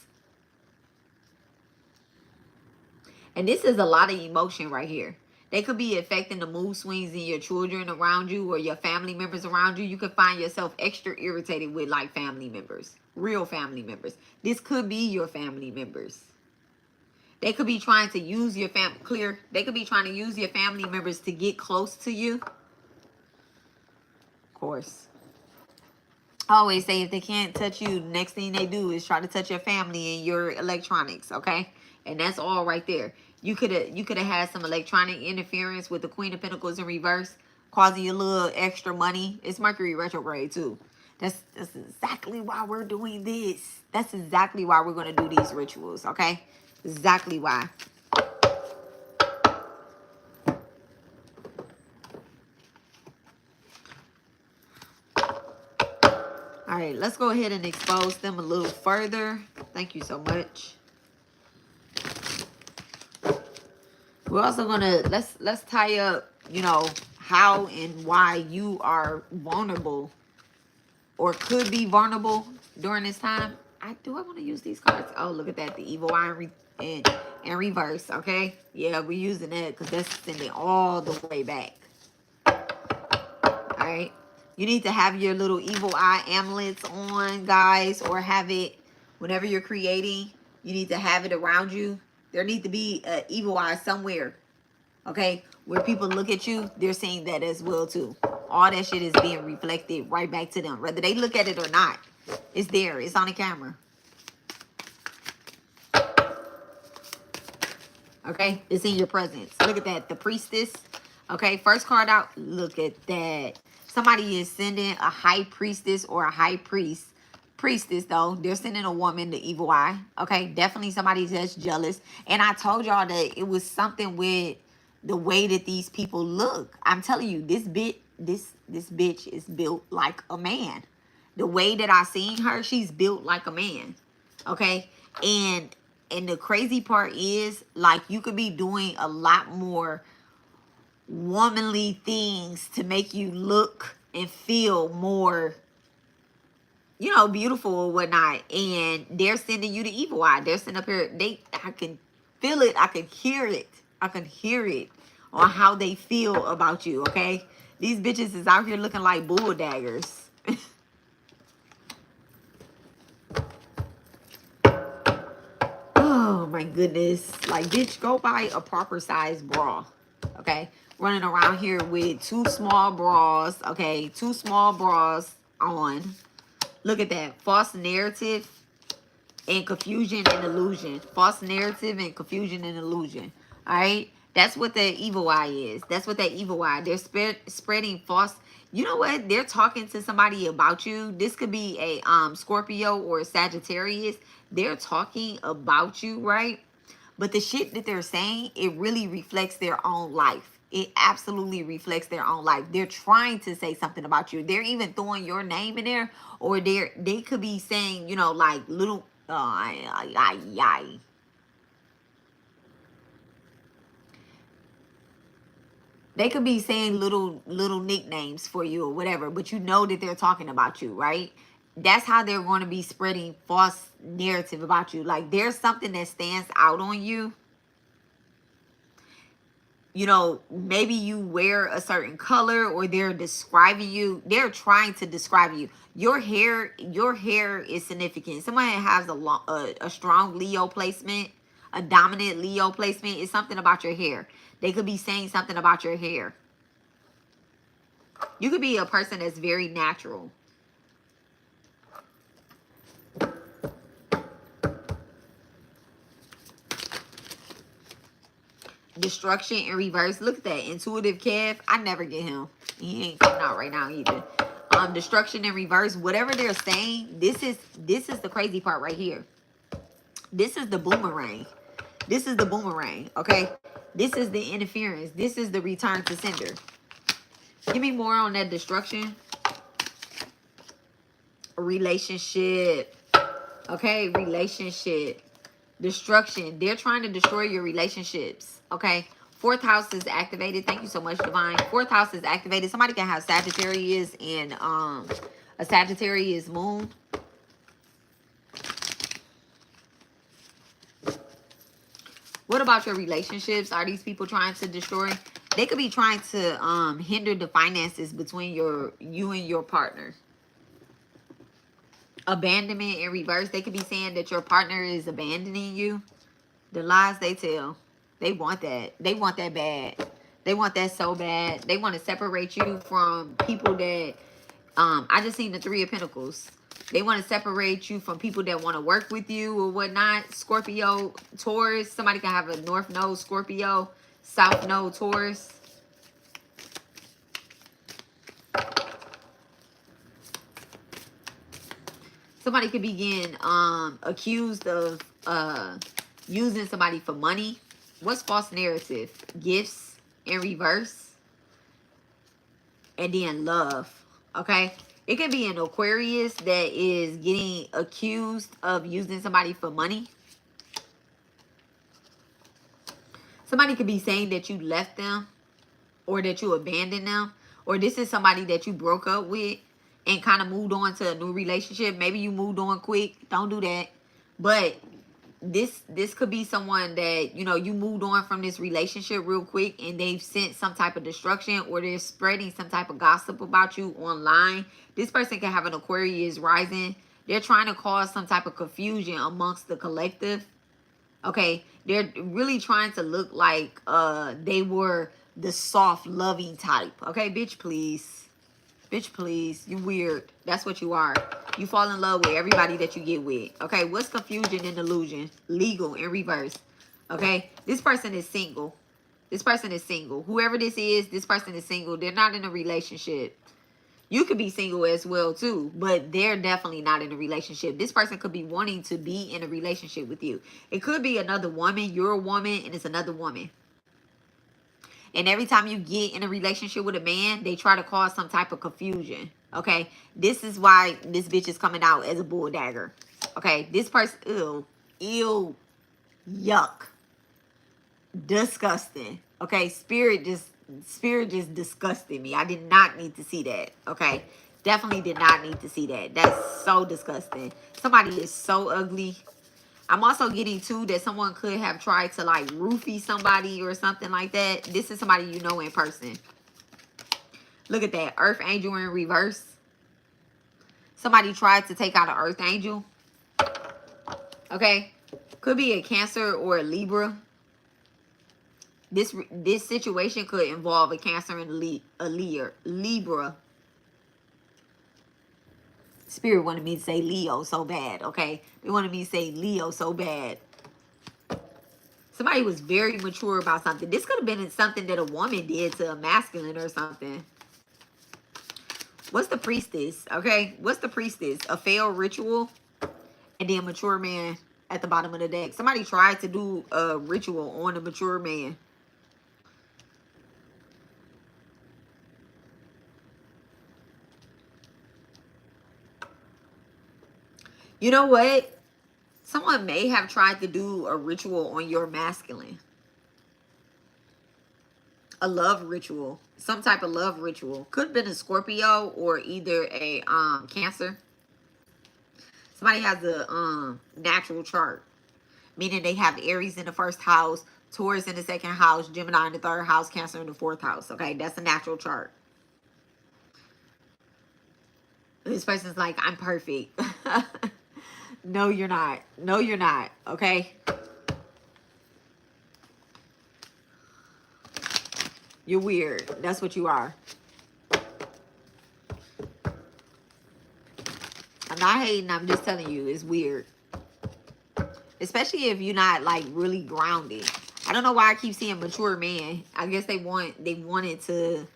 And this is a lot of emotion right here. They could be affecting the mood swings in your children around you or your family members around you. You could find yourself extra irritated with like family members, real family members. This could be your family members. They could be trying to use your They could be trying to use your family members to get close to you. Of course. I always say if they can't touch you, next thing they do is try to touch your family and your electronics, okay? And that's all right there. You could have had some electronic interference with the Queen of Pentacles in reverse, causing you a little extra money. It's Mercury retrograde too. That's exactly why we're doing this. That's exactly why we're going to do these rituals, okay? Exactly why. All right, let's go ahead and expose them a little further. Thank you so much. We're also gonna let's tie up, you know, how and why you are vulnerable or could be vulnerable during this time. I want to use these cards. Oh, look at that, the evil eye in reverse. Okay, yeah, we're using that because that's sending all the way back. All right, you need to have your little evil eye amulets on, guys, or have it whenever you're creating. You need to have it around you. There needs to be an evil eye somewhere, okay? Where people look at you, they're seeing that as well, too. All that shit is being reflected right back to them. Whether they look at it or not, it's there. It's on the camera. Okay? It's in your presence. Look at that. The priestess. Okay? First card out. Look at that. Somebody is sending a high priestess or a high priest. Priestess, though, they're sending a woman the evil eye. Okay, definitely somebody that's jealous. And I told y'all that it was something with the way that these people look. I'm telling you, this bitch is built like a man. The way that I seen her, she's built like a man. Okay, and the crazy part is, like, you could be doing a lot more womanly things to make you look and feel more, you know, beautiful or whatnot, and they're sending you the evil eye. They're sitting up here. I can feel it. I can hear it. I can hear it on how they feel about you. Okay, these bitches is out here looking like bull daggers. Oh my goodness! Like, bitch, go buy a proper size bra. Okay, running around here with 2 small bras. Okay, 2 small bras on. Look at that. False narrative and confusion and illusion. False narrative and confusion and illusion. All right? That's what the evil eye is. That's what that evil eye. They're spreading false. You know what? They're talking to somebody about you. This could be a Scorpio or a Sagittarius. They're talking about you, right? But the shit that they're saying, it really reflects their own life. It absolutely reflects their own life. They're trying to say something about you. They're even throwing your name in there, or they could be saying, you know, like little they could be saying little nicknames for you or whatever, but you know that they're talking about you, right? That's how they're going to be spreading false narrative about you. Like, there's something that stands out on you. You know, maybe you wear a certain color, or they're describing you. They're trying to describe you. Your hair is significant. Somebody has a strong Leo placement, a dominant Leo placement. It's something about your hair. They could be saying something about your hair. You could be a person that's very natural. Destruction in reverse. Look at that. Intuitive Kev. I never get him. He ain't coming out right now either. Destruction in reverse. Whatever they're saying, this is the crazy part right here. This is the boomerang. This is the boomerang, okay? This is the interference. This is the return to sender. Give me more on that destruction. Relationship. Okay, relationship. Destruction. They're trying to destroy your relationships, okay? 4th house is activated. Thank you so much, Divine. 4th house is activated. Somebody can have Sagittarius and a Sagittarius moon. What about your relationships? Are these people trying to destroy? They could be trying to hinder the finances between you and your partner. Abandonment in reverse. They could be saying that your partner is abandoning you. The lies they tell. They want that. They want that bad. They want that so bad. They want to separate you from people that I just seen the Three of Pentacles. They want to separate you from people that want to work with you or whatnot. Scorpio, Taurus. Somebody can have a North Node Scorpio, South Node Taurus. Somebody could be getting accused of using somebody for money. What's false narrative? Gifts in reverse. And then love. Okay? It could be an Aquarius that is getting accused of using somebody for money. Somebody could be saying that you left them or that you abandoned them. Or this is somebody that you broke up with and kind of moved on to a new relationship. Maybe you moved on quick. Don't do that. But this could be someone that, you know, you moved on from this relationship real quick and they've sent some type of destruction or they're spreading some type of gossip about you online. This person can have an Aquarius rising. They're trying to cause some type of confusion amongst the collective. Okay, they're really trying to look like they were the soft, loving type. Okay, bitch, please. Bitch, please. You weird. That's what you are. You fall in love with everybody that you get with. Okay, what's confusion and illusion? Legal in reverse. Okay, this person is single. This person is single. Whoever this person is single. They're not in a relationship. You could be single as well too, but they're definitely not in a relationship. This person could be wanting to be in a relationship with you. It could be another woman. You're a woman and it's another woman. And every time you get in a relationship with a man, they try to cause some type of confusion. Okay. This is why this bitch is coming out as a bull dagger. Okay. This person, ew, yuck, disgusting. Okay. Spirit just disgusted me. I did not need to see that. Okay. Definitely did not need to see that. That's so disgusting. Somebody is so ugly. I'm also getting too that someone could have tried to like roofie somebody or something like that. This is somebody you know in person. Look at that. Earth angel in reverse. Somebody tried to take out an earth angel. Okay. Could be a Cancer or a Libra. This situation could involve a Cancer and a Libra. Spirit wanted me to say Leo so bad, okay? They wanted me to say Leo so bad. Somebody was very mature about something. This could have been something that a woman did to a masculine or something. What's the priestess, okay? What's the priestess? A failed ritual and then mature man at the bottom of the deck. Somebody tried to do a ritual on a mature man. You know what? Someone may have tried to do a ritual on your masculine. A love ritual. Some type of love ritual. Could have been a Scorpio or either a Cancer. Somebody has a natural chart. Meaning they have Aries in the first house, Taurus in the second house, Gemini in the third house, Cancer in the fourth house. Okay, that's a natural chart. This person's like, I'm perfect. No, you're not. No, you're not. Okay? You're weird. That's what you are. I'm not hating. I'm just telling you. It's weird. Especially if you're not, like, really grounded. I don't know why I keep seeing mature man. I guess they wanted to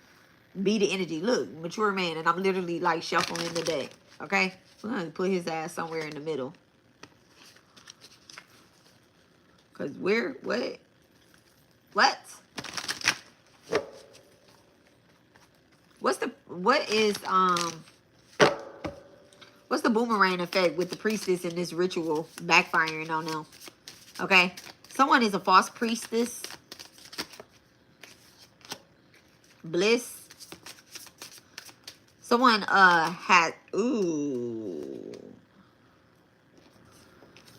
be the energy. Look, mature man. And I'm literally, like, shuffling the deck. Okay? I'm going to put his ass somewhere in the middle. Because we're, what? What what's the boomerang effect with the priestess in this ritual backfiring on them? Okay. Someone is a false priestess. Bliss. Someone had, ooh.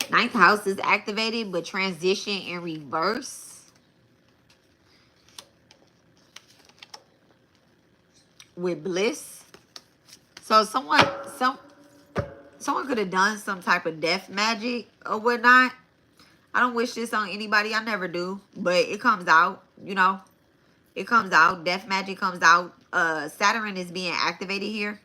Ninth house is activated, but transition in reverse. With bliss. So someone could have done some type of death magic or whatnot. I don't wish this on anybody. I never do. But it comes out, you know. It comes out. Death magic comes out. Saturn is being activated here.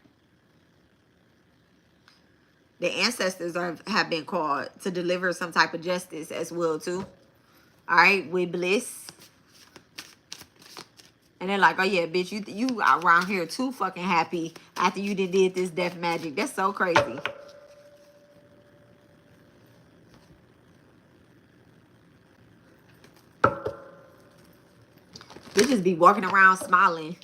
The ancestors have been called to deliver some type of justice as well, too. All right, with bliss. And they're like, oh, yeah, bitch, you are around here too fucking happy after you did this death magic. That's so crazy. They just be walking around smiling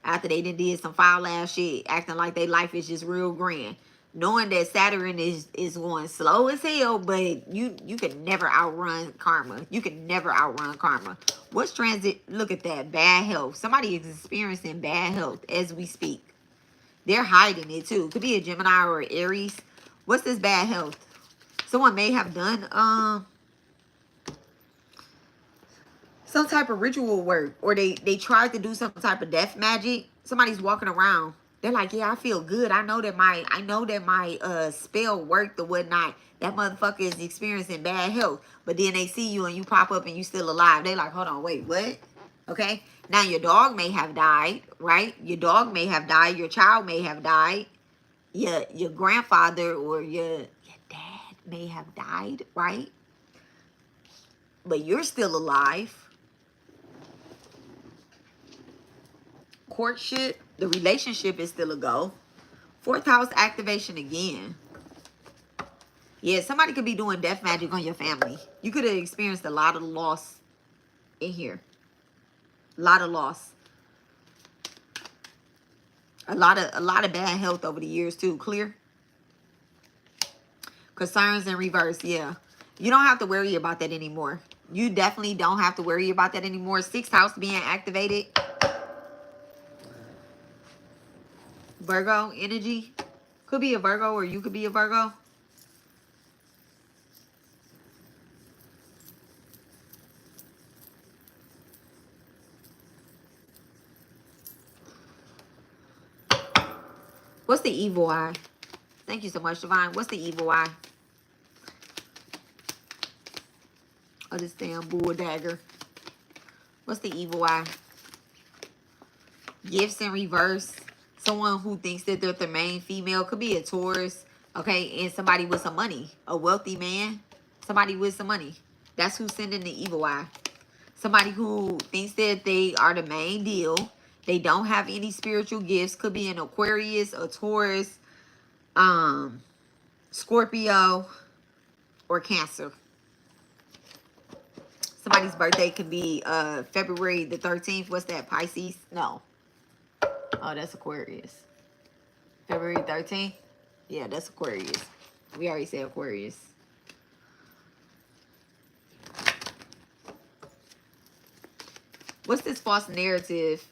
after they did some foul ass shit, acting like their life is just real grand. Knowing that Saturn is going slow as hell, but you can never outrun karma. You can never outrun karma. What's transit? Look at that. Bad health. Somebody is experiencing bad health as we speak. They're hiding it too. Could be a Gemini or Aries. What's this bad health? Someone may have done some type of ritual work, or they tried to do some type of death magic. Somebody's walking around. They're like, yeah, I feel good. I know that my spell worked or whatnot. That motherfucker is experiencing bad health. But then they see you and you pop up and you still alive. They like, hold on, wait, what? Okay. Now your dog may have died, right? Your dog may have died. Your child may have died. Your grandfather or your dad may have died, right? But you're still alive. Courtship, the relationship is still a go. Fourth house activation again. Yeah, somebody could be doing death magic on your family. You could have experienced a lot of loss in here. A lot of loss. A lot of bad health over the years too. Clear? Concerns in reverse, yeah. You don't have to worry about that anymore. You definitely don't have to worry about that anymore. Sixth house being activated. Virgo energy. Could be a Virgo or you could be a Virgo. What's the evil eye? Thank you so much, Divine. What's the evil eye? Oh, this damn bull dagger. What's the evil eye? Gifts in reverse. Someone who thinks that they're the main female. Could be a Taurus. Okay, and somebody with some money. A wealthy man. Somebody with some money. That's who's sending the evil eye. Somebody who thinks that they are the main deal. They don't have any spiritual gifts. Could be an Aquarius, a Taurus, Scorpio, or Cancer. Somebody's birthday could be February the 13th. What's that? Pisces? No. Oh, that's Aquarius. February 13th? Yeah, that's Aquarius. We already said Aquarius. What's this false narrative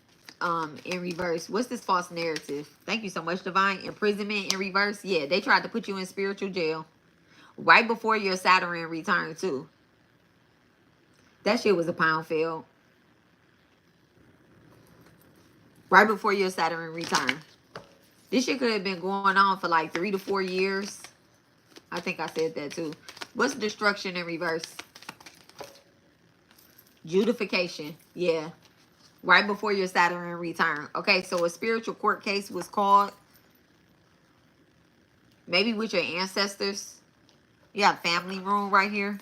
in reverse? What's this false narrative? Thank you so much, Divine. Imprisonment in reverse. Yeah, they tried to put you in spiritual jail right before your Saturn return too. That shit was a pound field. Right before your Saturn return. This shit could have been going on for like 3 to 4 years. I think I said that too. What's destruction in reverse? Justification. Yeah. Right before your Saturn return. Okay, so a spiritual court case was called. Maybe with your ancestors. You have family room right here.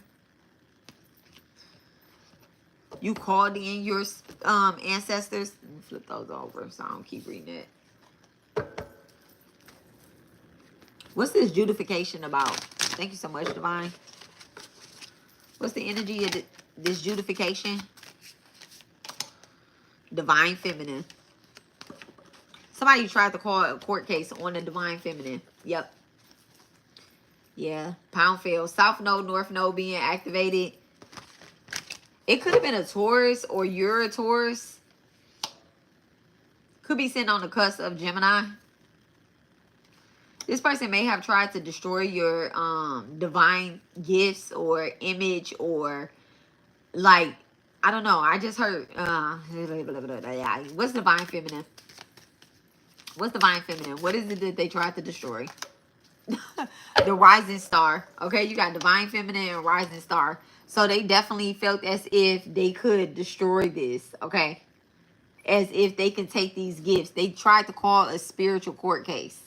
You called in your ancestors. Let me flip those over so I don't keep reading it. What's this justification about? Thank you so much, Divine. What's the energy of this justification? Divine Feminine. Somebody tried to call a court case on the Divine Feminine. Yep. Yeah. Pound field. South node, north node being activated. It could have been a Taurus or you're a Taurus. Could be sitting on the cusp of Gemini. This person may have tried to destroy your divine gifts or image, or like, I don't know. I just heard what's divine feminine? What's divine feminine? What is it that they tried to destroy? The rising star. Okay, you got divine feminine and rising star. So they definitely felt as if they could destroy this. Okay, as if they can take these gifts. They tried to call a spiritual court case.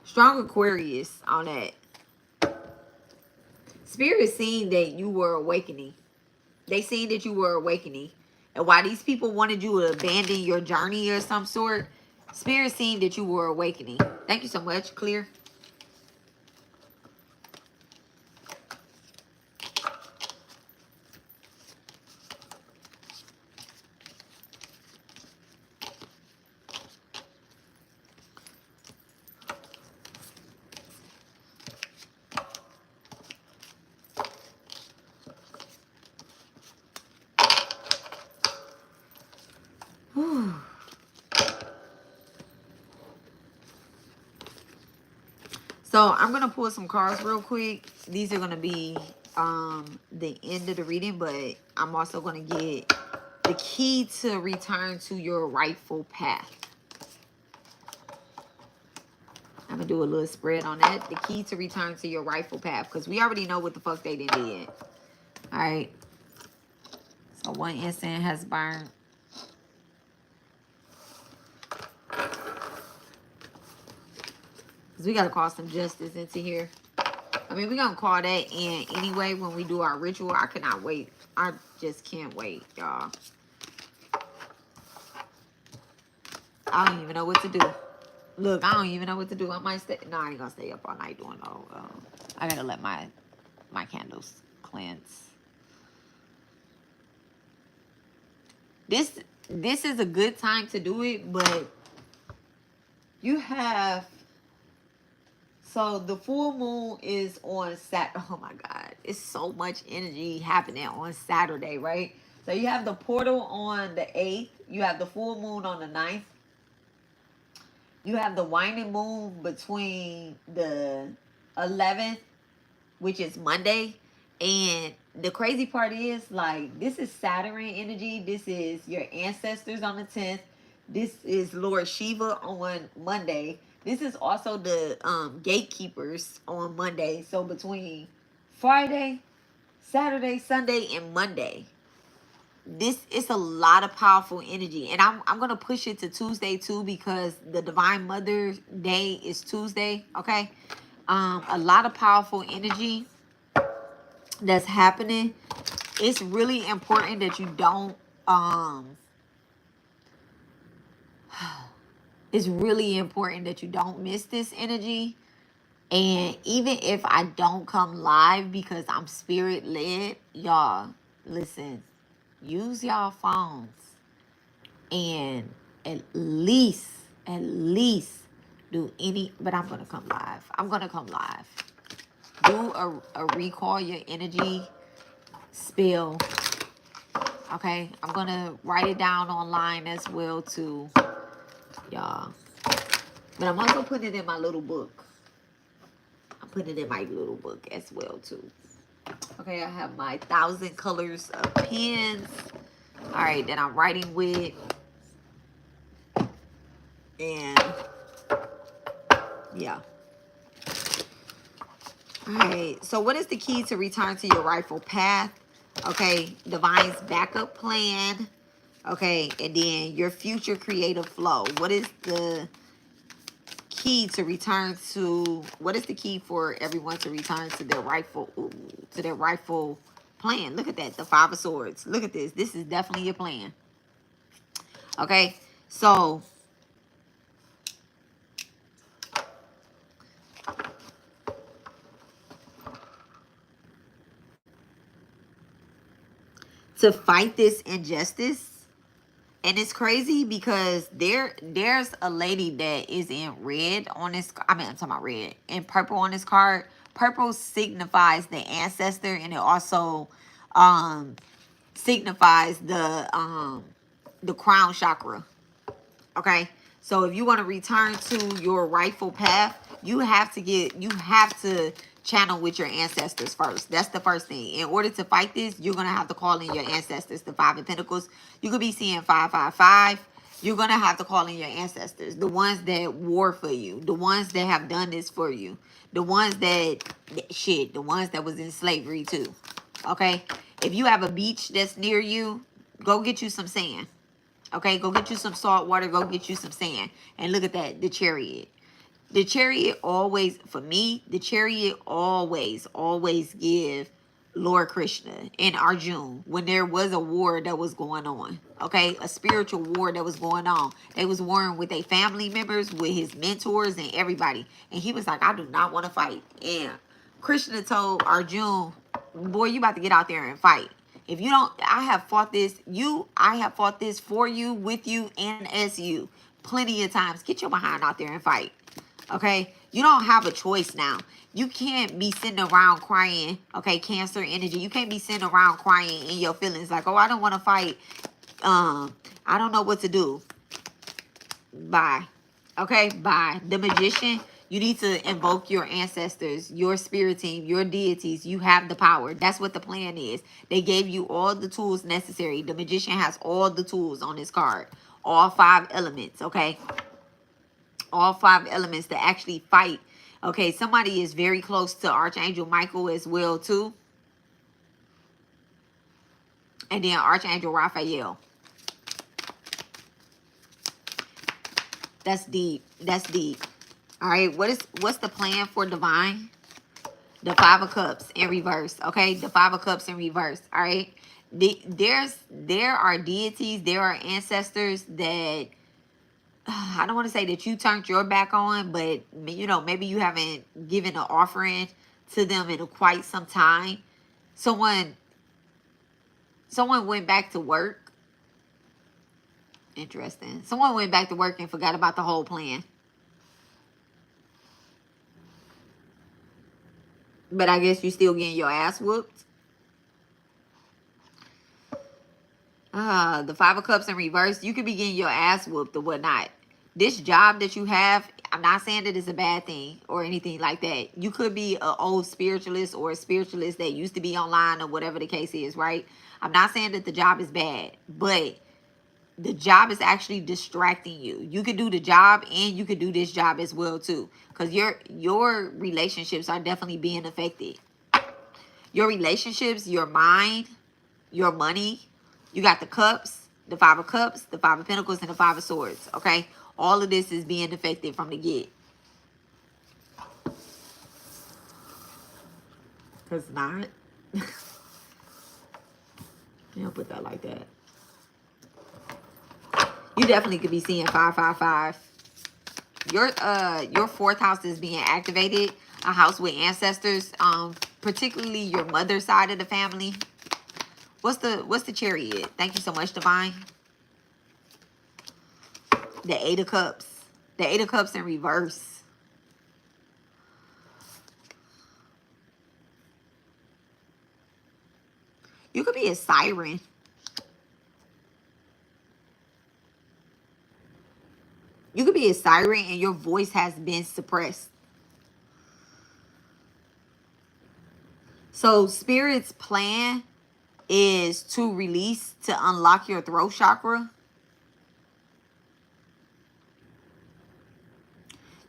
Strong Aquarius on that. Spirit seen that you were awakening. They seen that you were awakening. And why these people wanted you to abandon your journey or some sort, Spirit seen that you were awakening. Thank you so much. Clear. So I'm going to pull some cards real quick. These are going to be the end of the reading, but I'm also going to get the key to return to your rightful path. I'm going to do a little spread on that. The key to return to your rightful path, because we already know what the fuck they did. All right. So one incense has burned. Because we got to call some justice into here. I mean, we're going to call that in anyway when we do our ritual. I cannot wait. I just can't wait, y'all. I don't even know what to do. Look, I don't even know what to do. I might stay. No, I ain't going to stay up all night doing no. I got to let my candles cleanse. This is a good time to do it, but you have... So the full moon is on Saturday. Oh my God. It's so much energy happening on Saturday, right? So you have the portal on the 8th. You have the full moon on the 9th. You have the waning moon between the 11th, which is Monday. And the crazy part is, like, this is Saturn energy. This is your ancestors on the 10th. This is Lord Shiva on Monday. This is also the gatekeepers on Monday. So between Friday, Saturday, Sunday, and Monday, this is a lot of powerful energy. And I'm going to push it to Tuesday too, because the Divine Mother Day is Tuesday, okay? A lot of powerful energy that's happening. It's really important that you don't... It's really important that you don't miss this energy. And even if I don't come live because I'm spirit led, y'all, listen, use y'all phones and at least do any... But I'm going to come live. I'm going to come live. Do a recall your energy spell. Okay? I'm going to write it down online as well too, y'all. But I'm also putting it in my little book. I'm putting it in my little book as well too. Okay, I have my 1,000 colors of pens. All right, that I'm writing with. And yeah. All right, so what is the key to return to your rightful path? Okay, Divine's backup plan. Okay, and then your future creative flow. What is the key to return to... What is the key for everyone to return to their rightful... to their rightful plan? Look at that, the 5 of Swords. Look at this. This is definitely your plan. Okay, so... to fight this injustice... And it's crazy because there's a lady that is in red on this... I mean, I'm talking about red. And purple on this card. Purple signifies the ancestor. And it also signifies the crown chakra. Okay? So if you want to return to your rightful path, you have to channel with your ancestors first. That's the first thing. In order to fight this, you're going to have to call in your ancestors, the Five of Pentacles. You could be seeing 555. You're going to have to call in your ancestors, the ones that war for you, the ones that have done this for you, the ones that, the ones that was in slavery too. Okay? If you have a beach that's near you, go get you some sand. Okay, go get you some salt water, go get you some sand. And look at that, the Chariot. The Chariot always, for me, the Chariot always give Lord Krishna and Arjuna when there was a war that was going on. Okay, a spiritual war that was going on. They was warring with their family members, with his mentors and everybody. And he was like, I do not want to fight. And Krishna told Arjuna, boy, you about to get out there and fight. If you don't, I have fought this, I have fought this for you, with you, and as you. Plenty of times. Get your behind out there and fight. Okay? You don't have a choice now. You can't be sitting around crying. Okay, Cancer energy. You can't be sitting around crying in your feelings like, oh, I don't want to fight. I don't know what to do. Bye. Okay, bye. The Magician. You need to invoke your ancestors, your spirit team, your deities. You have the power. That's what the plan is. They gave you all the tools necessary. The Magician has all the tools on his card. All 5 elements, okay? All 5 elements to actually fight. Okay, somebody is very close to Archangel Michael as well, too. And then Archangel Raphael. That's deep. That's deep. All right, what's the plan for divine? The 5 of Cups in reverse, okay? The 5 of Cups in reverse, all right? There are deities, there are ancestors that, I don't want to say that you turned your back on, but, you know, maybe you haven't given an offering to them in quite some time. Someone went back to work. Interesting. Someone went back to work and forgot about the whole plan. But I guess you still getting your ass whooped. The 5 of Cups in reverse. You could be getting your ass whooped or whatnot. This job that you have, I'm not saying that it's a bad thing or anything like that. You could be an old spiritualist or a spiritualist that used to be online or whatever the case is, right? I'm not saying that the job is bad, but the job is actually distracting you. You could do the job and you could do this job as well too. Because your relationships are definitely being affected. Your relationships, your mind, your money. You got the cups, the 5 of Cups, the 5 of Pentacles, and the 5 of Swords. Okay? All of this is being affected from the get. Because it's not. You don't put that like that. You definitely could be seeing 555. Your 4th house is being activated. A house with ancestors. Particularly your mother's side of the family. What's the Chariot? Thank you so much, Divine. The 8 of Cups. The 8 of Cups in reverse. You could be a siren. You could be a siren and your voice has been suppressed. So Spirit's plan is to release, to unlock your throat chakra.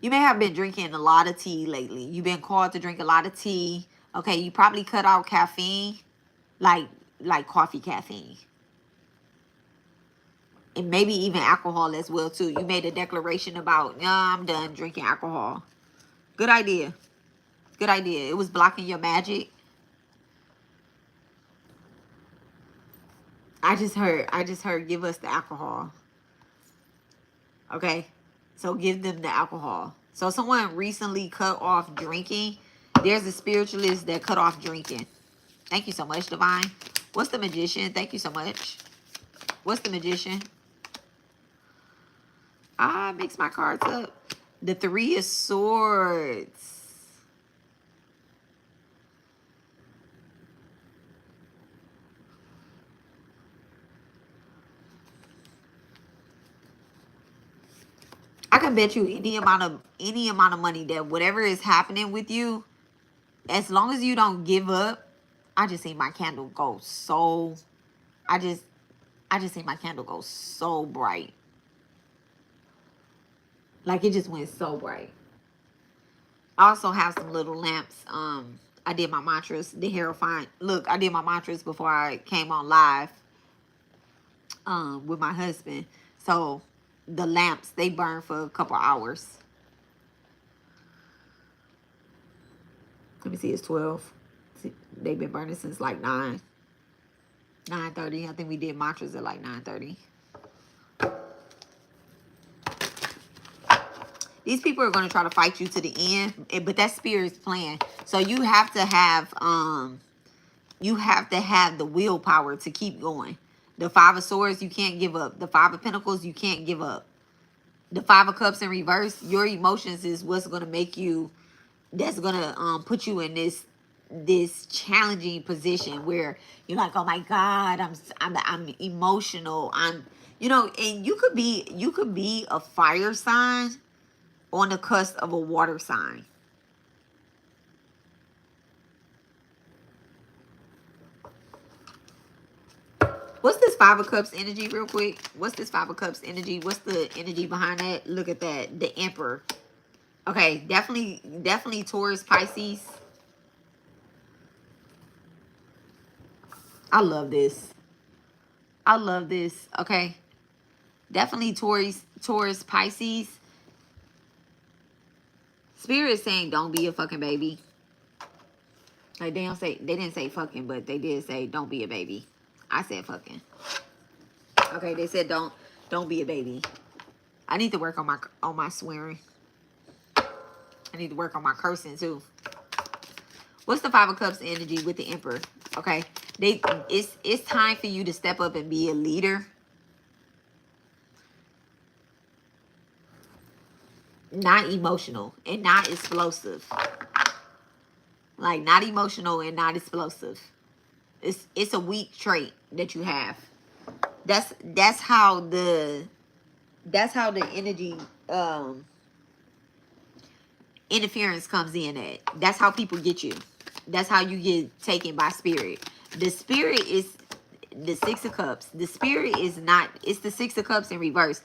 You may have been drinking a lot of tea lately. You've been called to drink a lot of tea. Okay, you probably cut out caffeine, like coffee caffeine. And maybe even alcohol as well too. You made a declaration about, yeah, I'm done drinking alcohol. Good idea. Good idea. It was blocking your magic. I just heard give us the alcohol. Okay? So give them the alcohol. So someone recently cut off drinking. There's a spiritualist that cut off drinking. Thank you so much, Divine. What's the Magician? Thank you so much. What's the Magician? Mix my cards up. The 3 of Swords. can bet you any amount of money that whatever is happening with you, as long as you don't give up, I just see my candle go so, I just see my candle go so bright. Like it just went so bright. I also have some little lamps. I did my mantras, the Hierophant. Look, I did my mantras before I came on live with my husband. So the lamps, they burn for a couple hours. Let me see, it's 12. See, they've been burning since like 9:30. I think we did mantras at like 9:30. These people are going to try to fight you to the end, but that spirit's plan. So you have to have the willpower to keep going. The Five of Swords, you can't give up. The Five of Pentacles, you can't give up. The Five of Cups in reverse, your emotions is what's going to make you, that's going to put you in this challenging position where you're like, oh my God, I'm emotional. You know, and you could be a fire sign on the cusp of a water sign. What's this Five of Cups energy real quick? What's this Five of Cups energy? What's the energy behind that? Look at that. The Emperor. Okay, definitely Taurus, Pisces. I love this. I love this. Okay. Definitely Taurus, Pisces. Spirit is saying don't be a fucking baby. Like they didn't say fucking, but they did say don't be a baby. I said fucking. Okay, they said don't be a baby. I need to work on my swearing. I need to work on my cursing too. What's the Five of Cups energy with the Emperor? Okay. It's time for you to step up and be a leader. Not emotional and not explosive. Like not emotional and not explosive. It's a weak trait that you have. That's how the energy interference comes in at. That's how people get you. That's how you get taken by spirit. The spirit is the Six of Cups. The spirit is not, it's the Six of Cups in reverse.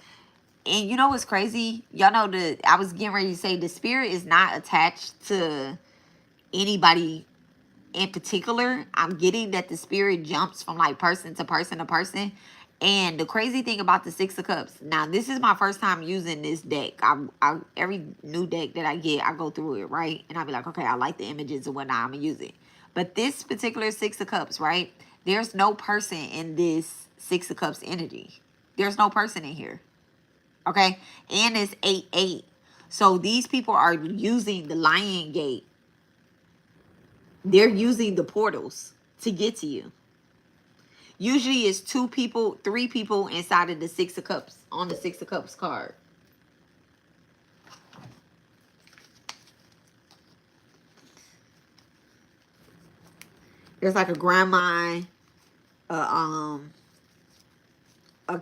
And you know what's crazy? Y'all know I was getting ready to say the spirit is not attached to anybody in particular. I'm getting that the spirit jumps from like person to person to person. And the crazy thing about the Six of Cups, now this is my first time using this deck. Every new deck that I get, I go through it, right? And I'll be like, okay, I like the images and whatnot, I'm going to use it. But this particular Six of Cups, right? There's no person in this Six of Cups energy. There's no person in here. Okay? And it's 8-8. So these people are using the Lion Gate. They're using the portals to get to you. Usually it's 2 people, 3 people inside of the Six of Cups, on the Six of Cups card. There's like a grandma, a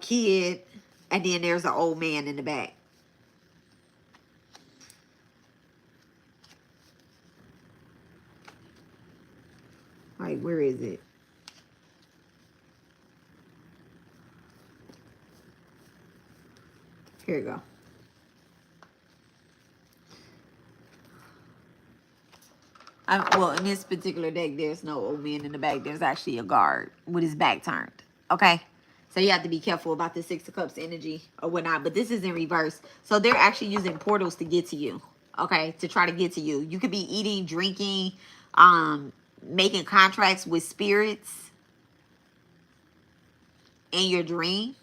kid, and then there's an old man in the back. Like, where is it? Here you go. Well, in this particular deck, there's no old man in the back. There's actually a guard with his back turned. Okay? So you have to be careful about the Six of Cups energy or whatnot. But this is in reverse. So they're actually using portals to get to you. Okay? To try to get to you. You could be eating, drinking, making contracts with spirits in your dream.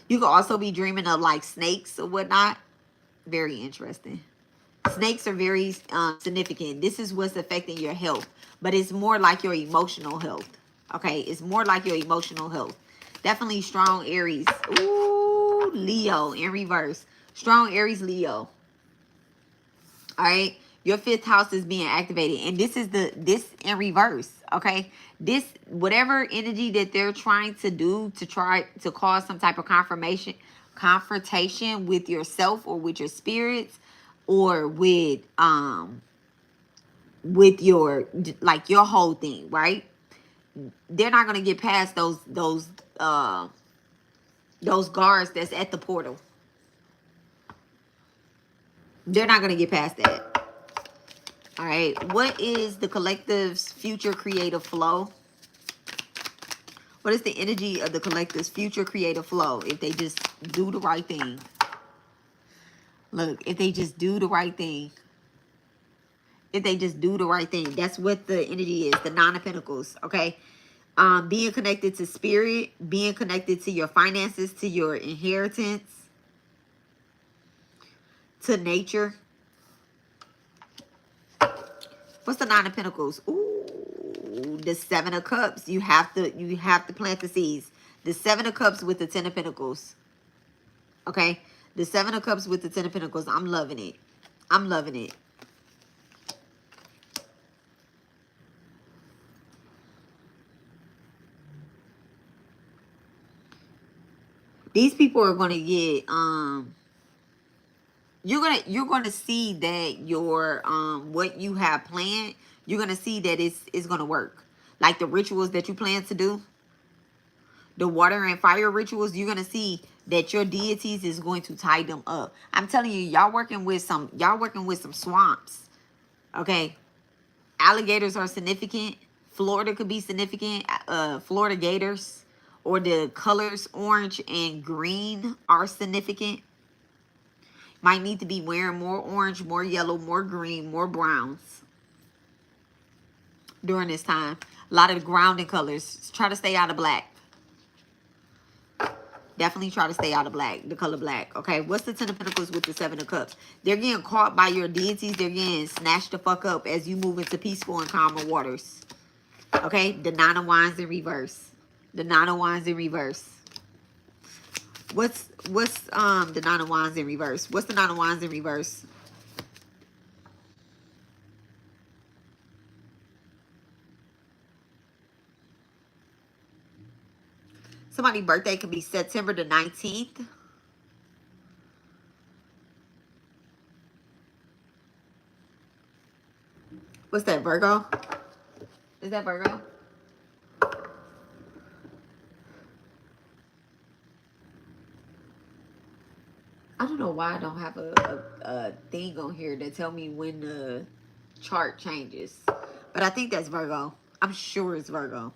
You could also be dreaming of like snakes or whatnot. Very interesting. Snakes are very significant. This is what's affecting your health. But it's more like your emotional health. Okay? It's more like your emotional health. Definitely strong Aries. Ooh, Leo in reverse. Strong Aries, Leo. Alright? Your fifth house is being activated. And this is this in reverse. Okay. This, whatever energy that they're trying to do to try to cause some type of confrontation with yourself or with your spirits or with your, like, your whole thing, right? They're not going to get past those guards that's at the portal. They're not going to get past that. All right. What is the collective's future creative flow? What is the energy of the collective's future creative flow if they just do the right thing? Look, if they just do the right thing. If they just do the right thing. That's what the energy is. The Nine of Pentacles. Okay. Being connected to spirit. Being connected to your finances. To your inheritance. To nature. What's the Nine of Pentacles? Ooh, the Seven of Cups. You have to plant the seeds. The Seven of Cups with the Ten of Pentacles. Okay? The Seven of Cups with the Ten of Pentacles. I'm loving it. I'm loving it. These people are going to get you're gonna see that your what you have planned, you're gonna see that it's gonna work. Like the rituals that you plan to do, the water and fire rituals, you're gonna see that your deities is going to tie them up. I'm telling you, y'all working with some swamps. Okay. Alligators are significant. Florida could be significant. Florida gators, or the colors orange and green are significant. Might need to be wearing more orange, more yellow, more green, more browns during this time. A lot of grounding colors. Try to stay out of black. Definitely try to stay out of black, the color black. Okay, what's the Ten of Pentacles with the Seven of Cups? They're getting caught by your deities. They're getting snatched the fuck up as you move into peaceful and calmer waters. Okay, the Nine of Wands in reverse. The Nine of Wands in reverse. What's the Nine of Wands in reverse? What's the Nine of Wands in reverse? Somebody's birthday could be September the 19th. What's that, Virgo? Is that Virgo? I don't know why I don't have a thing on here that tell me when the chart changes. But I think that's Virgo. I'm sure it's Virgo.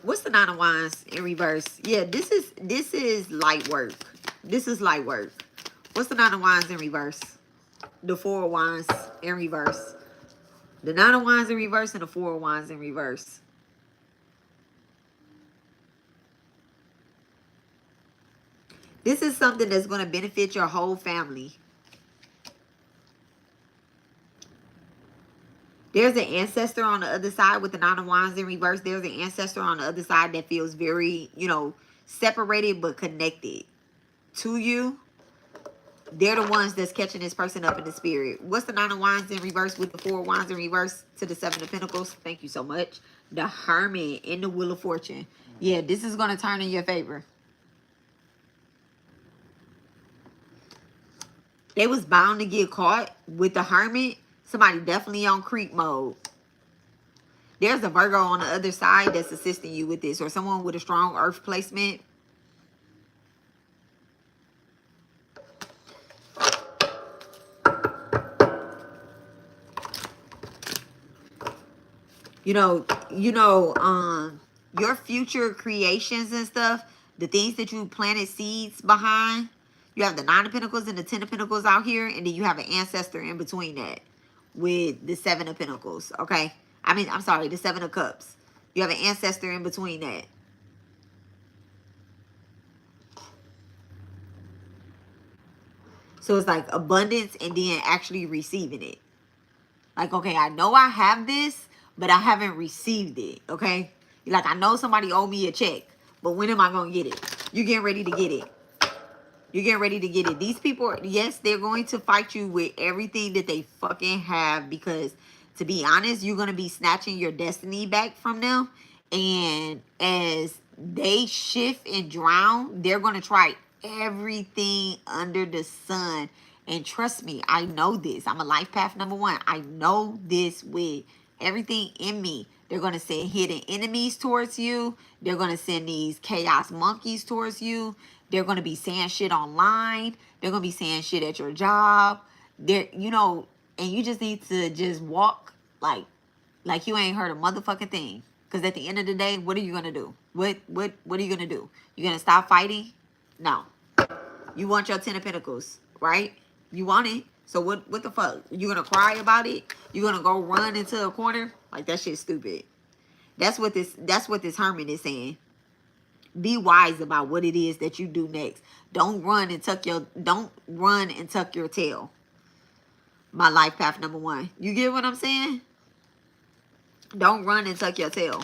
What's the Nine of Wands in reverse? Yeah, this is light work. This is light work. What's the Nine of Wands in reverse? The Four of Wands in reverse. The Nine of Wands in reverse and the Four of Wands in reverse. This is something that's going to benefit your whole family. There's an ancestor on the other side with the Nine of Wands in reverse. There's an ancestor on the other side that feels very, separated but connected to you. They're the ones that's catching this person up in the spirit. What's the Nine of Wands in reverse with the Four of Wands in reverse to the Seven of Pentacles? Thank you so much. The Hermit in the Wheel of Fortune. Yeah, this is going to turn in your favor. They was bound to get caught with the Hermit. Somebody definitely on creep mode. There's a Virgo on the other side that's assisting you with this, or someone with a strong earth placement. Your future creations and stuff, the things that you planted seeds behind. You have the Nine of Pentacles and the Ten of Pentacles out here, and then you have an ancestor in between that with the Seven of Pentacles, okay? I'm sorry, the Seven of Cups. You have an ancestor in between that. So it's like abundance and then actually receiving it. Like, okay, I know I have this, but I haven't received it, okay? Like, I know somebody owe me a check, but when am I going to get it? You're getting ready to get it. You're getting ready to get it. These people, yes, they're going to fight you with everything that they fucking have, because, to be honest, you're going to be snatching your destiny back from them. And as they shift and drown, they're going to try everything under the sun. And trust me, I know this. I'm a life path number 1. I know this with everything in me. They're going to send hidden enemies towards you. They're going to send these chaos monkeys towards you. They're going to be saying shit online. They're going to be saying shit at your job. They're, you know, and you just need to just walk like you ain't heard a motherfucking thing. Because at the end of the day, what are you going to do? What are you going to do? You going to stop fighting? No. You want your 10 of Pentacles, right? You want it. So what the fuck? You going to cry about it? You going to go run into a corner? Like, that shit's stupid. That's what this hermit is saying. Be wise about what it is that you do next. Don't run and tuck your tail. My life path number 1. You get what I'm saying? Don't run and tuck your tail.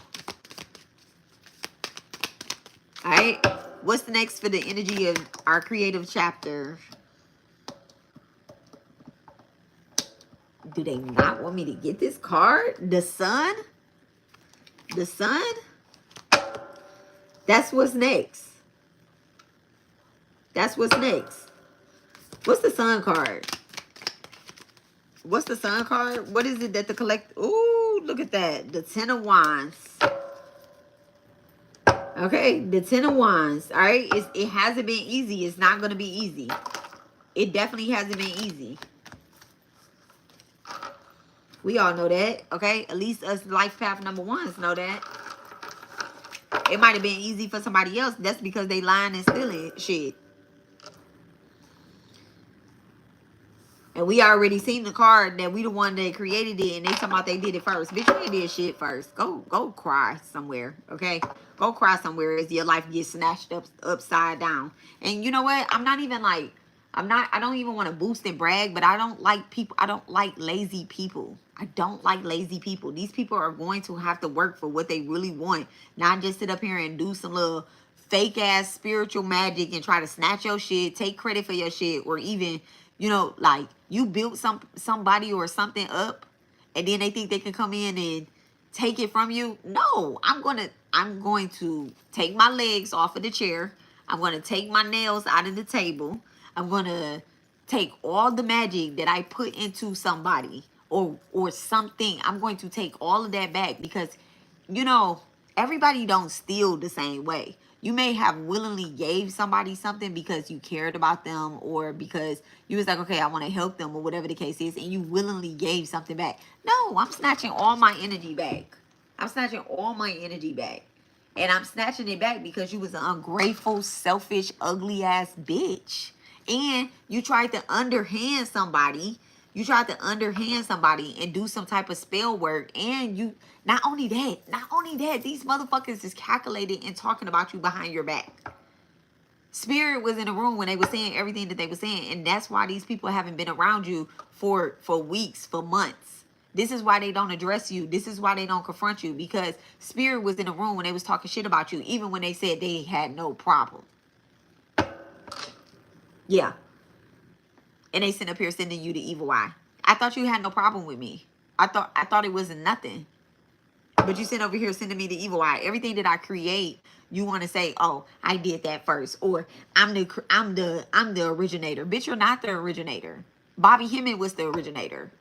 All right. What's the next for the energy of our creative chapter? Do they not want me to get this card? The sun? The sun? That's what's next. That's what's next. What's the sun card? What's the sun card? What is it that the collect? Ooh, look at that. The 10 of Wands. Okay, the 10 of Wands. All right, it hasn't been easy. It's not going to be easy. It definitely hasn't been easy. We all know that, okay? At least us life path number 1s know that. It might have been easy for somebody else. That's because they lying and stealing shit. And we already seen the card that we the one that created it, and they talking about they did it first. Bitch, you ain't did shit first. Go cry somewhere, okay? Go cry somewhere as your life gets snatched upside down. And you know what? I'm not even like, I don't even want to boost and brag, but I don't like people. I don't like lazy people. I don't like lazy people. These people are going to have to work for what they really want, not just sit up here and do some little fake ass spiritual magic and try to snatch your shit, take credit for your shit, or even, you know, like you built somebody or something up, and then they think they can come in and take it from you. No, I'm going to take my legs off of the chair. I'm going to take my nails out of the table. I'm going to take all the magic that I put into somebody or something. I'm going to take all of that back, because, you know, everybody don't steal the same way. You may have willingly gave somebody something because you cared about them, or because you was like, okay, I want to help them, or whatever the case is, and you willingly gave something back. No, I'm snatching all my energy back. I'm snatching all my energy back. And I'm snatching it back because you was an ungrateful, selfish, ugly ass bitch. And you tried to underhand somebody. You tried to underhand somebody and do some type of spell work. And you, not only that, these motherfuckers is calculated and talking about you behind your back. Spirit was in the room when they were saying everything that they were saying. And that's why these people haven't been around you for weeks, for months. This is why they don't address you. This is why they don't confront you. Because Spirit was in the room when they was talking shit about you, even when they said they had no problem. Yeah. And they sit up here sending you the evil eye. I thought you had no problem with me. I thought it wasn't nothing. But you sit over here sending me the evil eye. Everything that I create, you want to say, "Oh, I did that first," or I'm the originator. Bitch, you're not the originator. Bobby Hemming was the originator.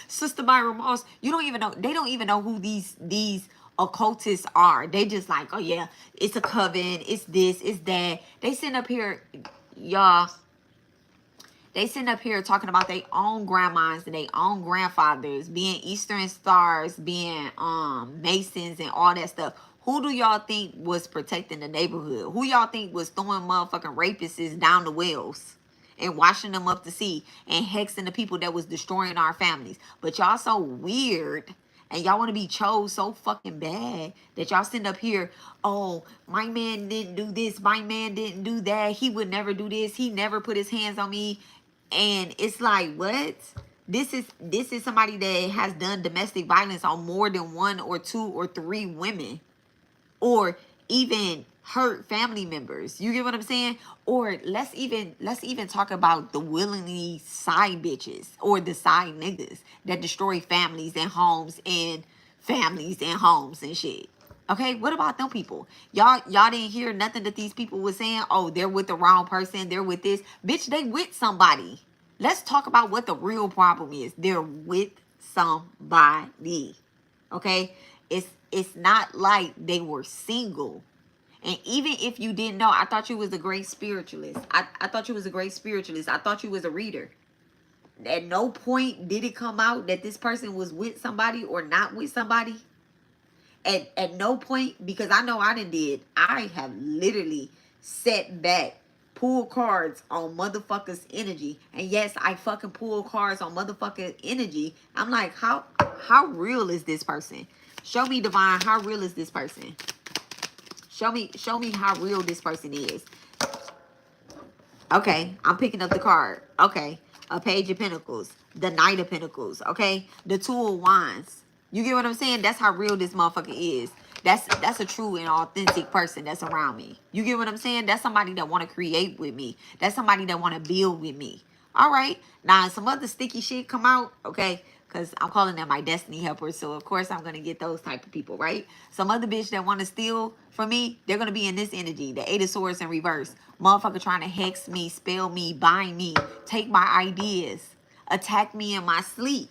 Sister Myra Moss, you don't even know. They don't even know who these occultists are. They just like, oh yeah, it's a coven, it's this, it's that. They sitting up here, y'all. They sitting up here talking about their own grandmas and their own grandfathers being Eastern Stars, being Masons and all that stuff. Who do y'all think was protecting the neighborhood? Who y'all think was throwing motherfucking rapists down the wells and washing them up to sea and hexing the people that was destroying our families? But y'all so weird, and y'all want to be chose so fucking bad that y'all sitting up here, oh, my man didn't do this, my man didn't do that, he would never do this, he never put his hands on me. And it's like, what? This is somebody that has done domestic violence on more than 1 or 2 or 3 women, or even hurt family members. You get what I'm saying? Or let's even talk about the willingly side bitches or the side niggas that destroy families and homes and shit. Okay, what about them people? Y'all didn't hear nothing that these people were saying? Oh, they're with the wrong person, they're with this. Bitch, they with somebody. Let's talk about what the real problem is. They're with somebody. Okay? It's not like they were single. And even if you didn't know, I thought you was a great spiritualist. I thought you was a great spiritualist. I thought you was a reader. At no point did it come out that this person was with somebody or not with somebody. At no point, because I know I did. I have literally sat back, pulled cards on motherfuckers' energy. And yes, I fucking pull cards on motherfucking energy. I'm like, how real is this person? Show me, divine, how real is this person? Show me how real this person is. Okay, I'm picking up the card. Okay, a Page of Pentacles, the Knight of Pentacles. Okay, the Two of Wands. You get what I'm saying? That's how real this motherfucker is. That's a true and authentic person that's around me. You get what I'm saying? That's somebody that want to create with me. That's somebody that want to build with me. All right. Now, some other sticky shit come out, okay? Because I'm calling them my destiny helpers. So, of course, I'm going to get those type of people, right? Some other bitch that want to steal from me, they're going to be in this energy. The Eight of Swords in reverse. Motherfucker trying to hex me, spell me, bind me, take my ideas, attack me in my sleep.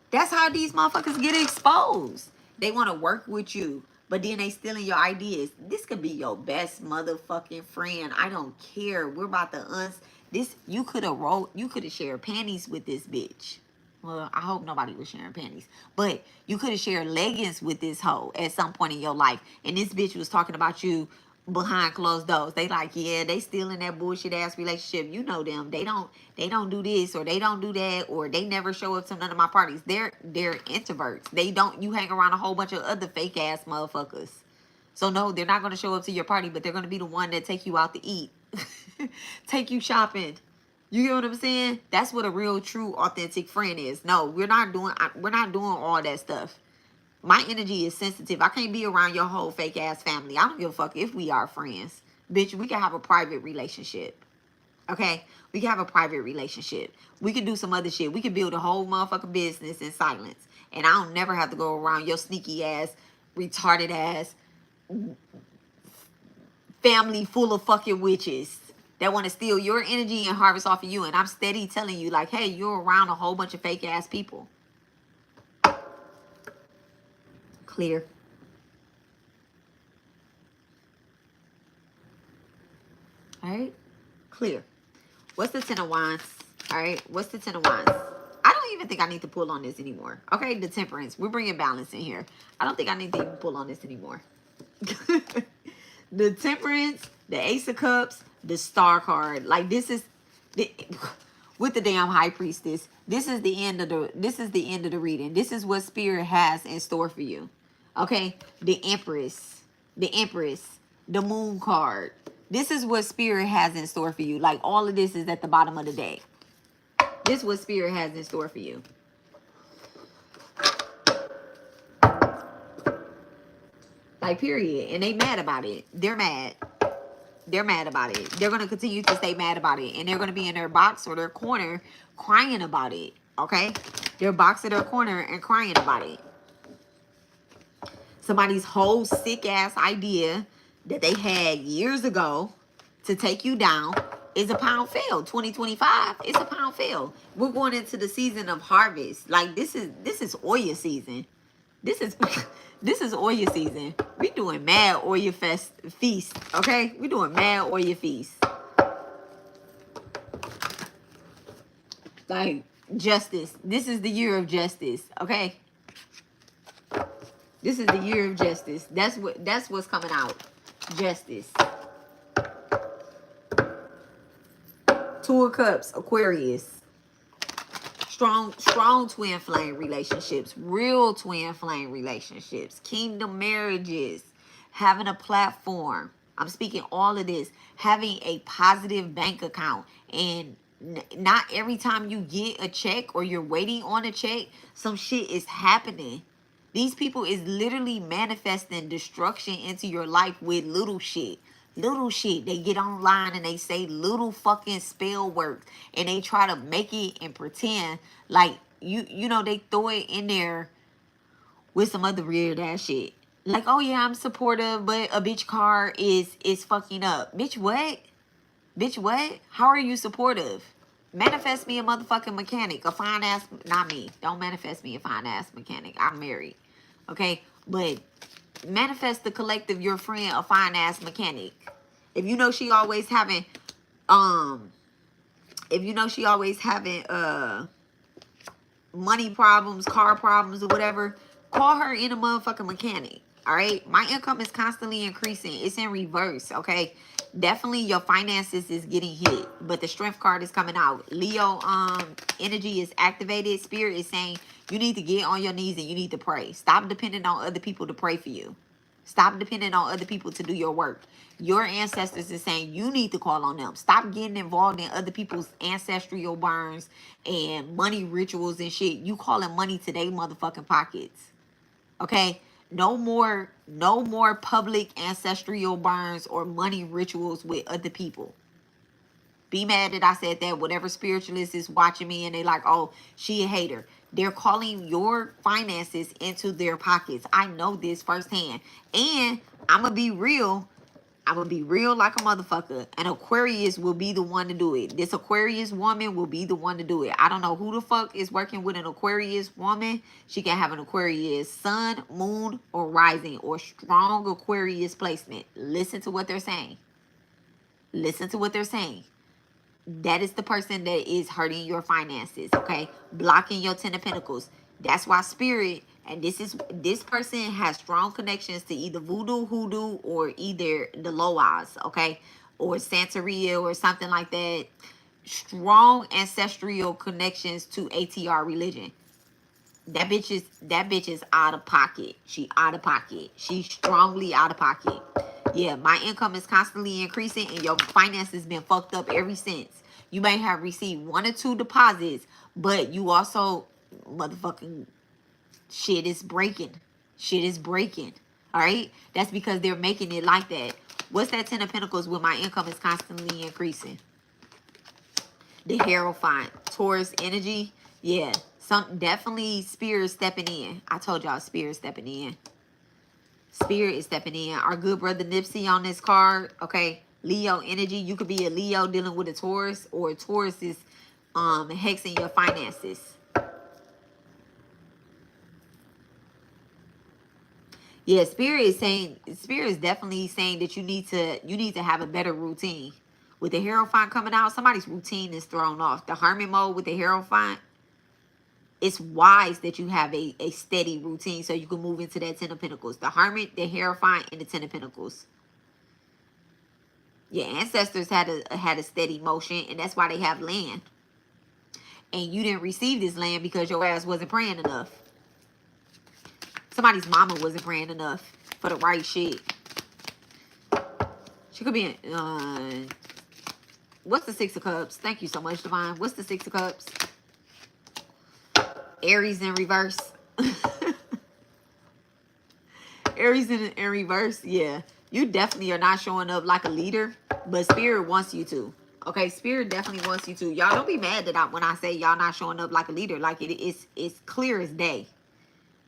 That's how these motherfuckers get exposed. They want to work with you, but then they stealing your ideas. This could be your best motherfucking friend. I don't care. We're about to this. You could have shared panties with this bitch. Well, I hope nobody was sharing panties. But you could have shared leggings with this hoe at some point in your life. And this bitch was talking about you behind closed doors. They like, yeah, they still in that bullshit ass relationship. You know them. They don't do this or they don't do that, or they never show up to none of my parties. They're introverts. You hang around a whole bunch of other fake ass motherfuckers. So no, they're not going to show up to your party, but they're going to be the one that take you out to eat. Take you shopping. You get what I'm saying? That's what a real, true, authentic friend is. No, we're not doing all that stuff. My energy is sensitive. I can't be around your whole fake ass family. I don't give a fuck if we are friends. Bitch, we can have a private relationship. Okay? We can have a private relationship. We can do some other shit. We can build a whole motherfucking business in silence. And I don't never have to go around your sneaky ass, retarded ass family full of fucking witches that want to steal your energy and harvest off of you. And I'm steady telling you, like, hey, you're around a whole bunch of fake ass people. Clear. All right. Clear. What's the Ten of Wands? All right. What's the Ten of Wands? I don't even think I need to pull on this anymore. Okay. The Temperance. We're bringing balance in here. I don't think I need to even pull on this anymore. The Temperance, the Ace of Cups, the Star card. Like, this is with the damn High Priestess. This is the end of the reading. This is what Spirit has in store for you. Okay? The Empress, the Moon card. This is what Spirit has in store for you. Like, all of this is at the bottom of the deck. This is what Spirit has in store for you. Like, period. And they mad about it. They're mad. They're mad about it. They're going to continue to stay mad about it. And they're going to be in their box or their corner crying about it. Okay? Their box or their corner and crying about it. Somebody's whole sick ass idea that they had years ago to take you down is a pound fail. 2025 is a pound fail. We're going into the season of harvest. Like, this is Oya season. This is Oya season. We doing mad Oya feast. Okay? We doing mad Oya feast. Like, justice. This is the year of justice. Okay? This is the year of justice. That's what's coming out. Justice. Two of Cups, Aquarius. Strong twin flame relationships. Real twin flame relationships. Kingdom marriages. Having a platform. I'm speaking all of this. Having a positive bank account. And Not every time you get a check or you're waiting on a check, some shit is happening. These people is literally manifesting destruction into your life with little shit. Little shit. They get online and they say little fucking spell work and they try to make it and pretend like you know, they throw it in there with some other weird ass shit. Like, oh yeah, I'm supportive, but a bitch car is fucking up. Bitch, what? Bitch, what? How are you supportive? Manifest me a motherfucking mechanic, a fine ass, not me. Don't manifest me a fine ass mechanic. I'm married. Okay? But manifest the collective, your friend, a fine ass mechanic. If you know she always having, um, if you know she always having, money problems, car problems, or whatever, call her in a motherfucking mechanic. All right, my income is constantly increasing. It's in reverse. Okay, definitely your finances is getting hit, but the strength card is coming out. Leo energy is activated. Spirit is saying you need to get on your knees and you need to pray. Stop depending on other people to pray for you. Stop depending on other people to do your work. Your ancestors is saying you need to call on them. Stop getting involved in other people's ancestral burns and money rituals and shit. You calling money to their motherfucking pockets. Okay? No more public ancestral burns or money rituals with other people. Be mad that I said that. Whatever spiritualist is watching me and they like, oh, she a hater. They're calling your finances into their pockets. I know this firsthand. And I'm going to be real. I'm going to be real like a motherfucker. An Aquarius will be the one to do it. This Aquarius woman will be the one to do it. I don't know who the fuck is working with an Aquarius woman. She can have an Aquarius sun, moon, or rising, or strong Aquarius placement. Listen to what they're saying. Listen to what they're saying. That is the person that is hurting your finances, okay? Blocking your 10 of pentacles. That's why spirit, and this person has strong connections to either voodoo, hoodoo, or either the Loas, okay? Or Santeria or something like that. Strong ancestral connections to ATR religion. That bitch is out of pocket. She out of pocket. She's strongly out of pocket. Yeah, my income is constantly increasing and your finances been fucked up ever since. You may have received 1 or 2 deposits, but you also motherfucking shit is breaking. Shit is breaking. All right? That's because they're making it like that. What's that 10 of pentacles when my income is constantly increasing? The Hierophant, Taurus energy. Yeah, definitely spirit stepping in. I told y'all spirit stepping in. Spirit is stepping in. Our good brother Nipsey on this card. Okay, Leo energy. You could be a Leo dealing with a Taurus, or a Taurus is hexing your finances. Yeah, spirit is definitely saying that you need to have a better routine. With the Hierophant coming out, somebody's routine is thrown off. The Hermit mode with the Hierophant, it's wise that you have a steady routine so you can move into that 10 of pentacles. The Hermit, the Hierophant, and the 10 of pentacles. Your ancestors had a steady motion, and that's why they have land. And you didn't receive this land because your ass wasn't praying enough. Somebody's mama wasn't praying enough for the right shit. She could be what's the 6 of Cups? Thank you so much, Divine. What's the 6 of Cups? Aries in reverse. Aries in reverse. Yeah. You definitely are not showing up like a leader, but Spirit wants you to. Okay, Spirit definitely wants you to. Y'all don't be mad that when I say y'all not showing up like a leader. Like it's clear as day.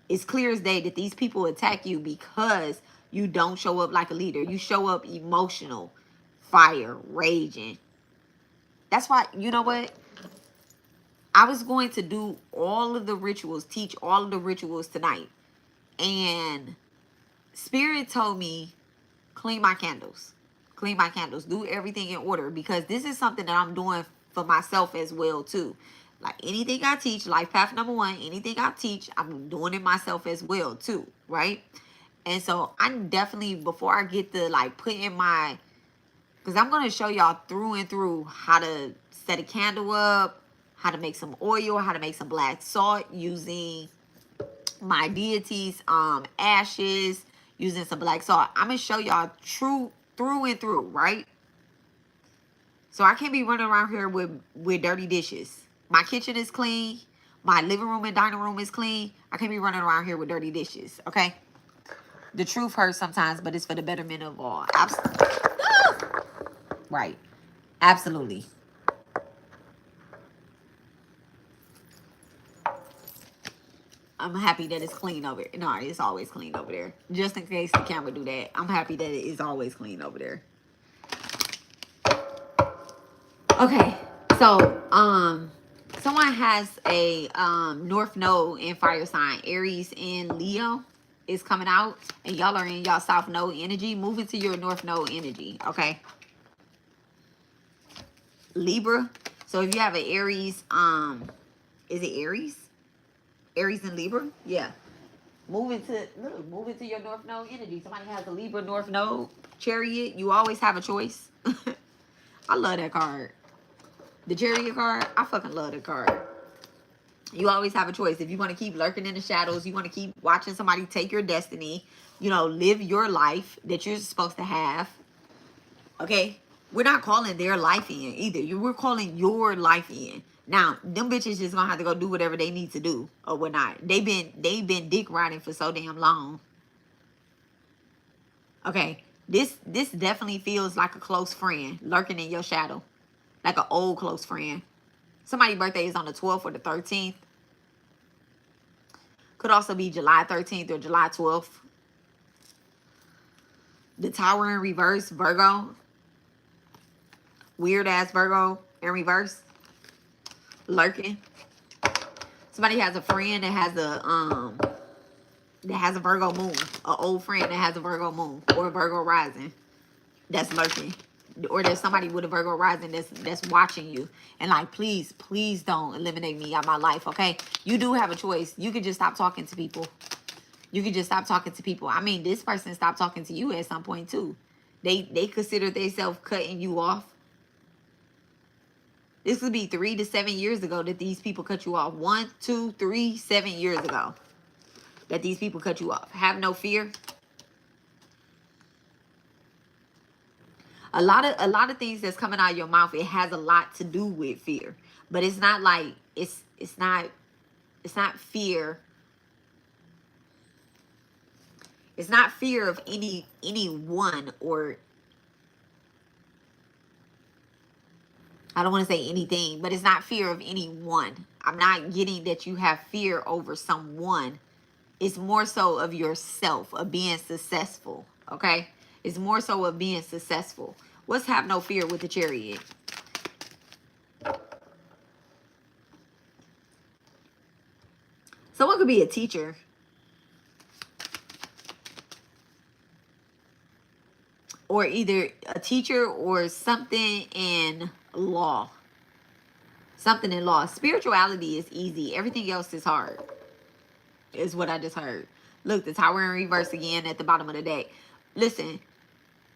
It's clear as day that these people attack you because you don't show up like a leader. You show up emotional, fire, raging. That's why, you know what? I was going to do all of the rituals, teach all of the rituals tonight. And Spirit told me, clean my candles. Clean my candles. Do everything in order. Because this is something that I'm doing for myself as well, too. Like anything I teach, life path number 1, anything I teach, I'm doing it myself as well, too. Right? And so I'm definitely, before I get to like put in my, because I'm going to show y'all through and through how to set a candle up, how to make some oil, how to make some black salt using my deity's ashes, using some black salt. I'm going to show y'all through and through, right? So I can't be running around here with dirty dishes. My kitchen is clean. My living room and dining room is clean. I can't be running around here with dirty dishes, okay? The truth hurts sometimes, but it's for the betterment of all. Right. Absolutely. I'm happy that it's clean over there. No, it's always clean over there. Just in case the camera do that. I'm happy that it is always clean over there. Okay. So, someone has a North Node in fire sign. Aries and Leo is coming out. And y'all are in y'all South Node energy. Move into your North Node energy. Okay. Libra. So if you have an Aries, is it Aries? Aries and Libra? Yeah. Move into your North Node energy. Somebody has a Libra North Node Chariot. You always have a choice. I love that card. The Chariot card, I fucking love that card. You always have a choice. If you want to keep lurking in the shadows, you want to keep watching somebody take your destiny, you know, live your life that you're supposed to have. Okay? We're not calling their life in either. We're calling your life in. Now, them bitches just gonna have to go do whatever they need to do or whatnot. They've been dick riding for so damn long. Okay, this definitely feels like a close friend lurking in your shadow, like an old close friend. Somebody's birthday is on the 12th or the 13th. Could also be July 13th or July 12th. The Tower in reverse, Virgo. Weird ass Virgo in reverse, lurking. Somebody has a friend that has a Virgo moon, an old friend that has a Virgo moon or a Virgo rising that's lurking, or there's somebody with a Virgo rising that's watching you and like, please don't eliminate me out of my life. Okay, you do have a choice. You could just stop talking to people. You could just stop talking to people. I mean, this person stopped talking to you at some point too. They consider themselves cutting you off. This could be 3 to 7 years ago that these people cut you off. 1, 2, 3, 7 years ago that these people cut you off. Have no fear. A lot of things that's coming out of your mouth, it has a lot to do with fear. But it's not like it's not fear. It's not fear of anyone, or I don't want to say anything, but it's not fear of anyone. I'm not getting that you have fear over someone. It's more so of yourself, of being successful, okay? It's more so of being successful. What's have no fear with the Chariot? Someone could be a teacher. Or either a teacher or something in law. Something in law. Spirituality is easy. Everything else is hard. Is what I just heard. Look, the Tower in reverse again at the bottom of the deck. Listen,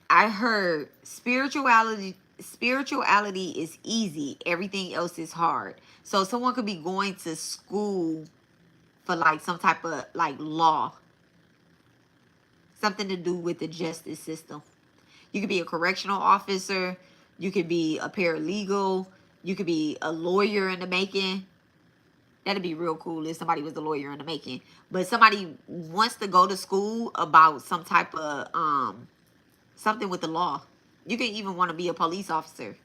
I heard spirituality is easy. Everything else is hard. So someone could be going to school for like some type of like law. Something to do with the justice system. You could be a correctional officer. You could be a paralegal. You could be a lawyer in the making. That'd be real cool if somebody was a lawyer in the making. But somebody wants to go to school about some type of something with the law. You can even want to be a police officer.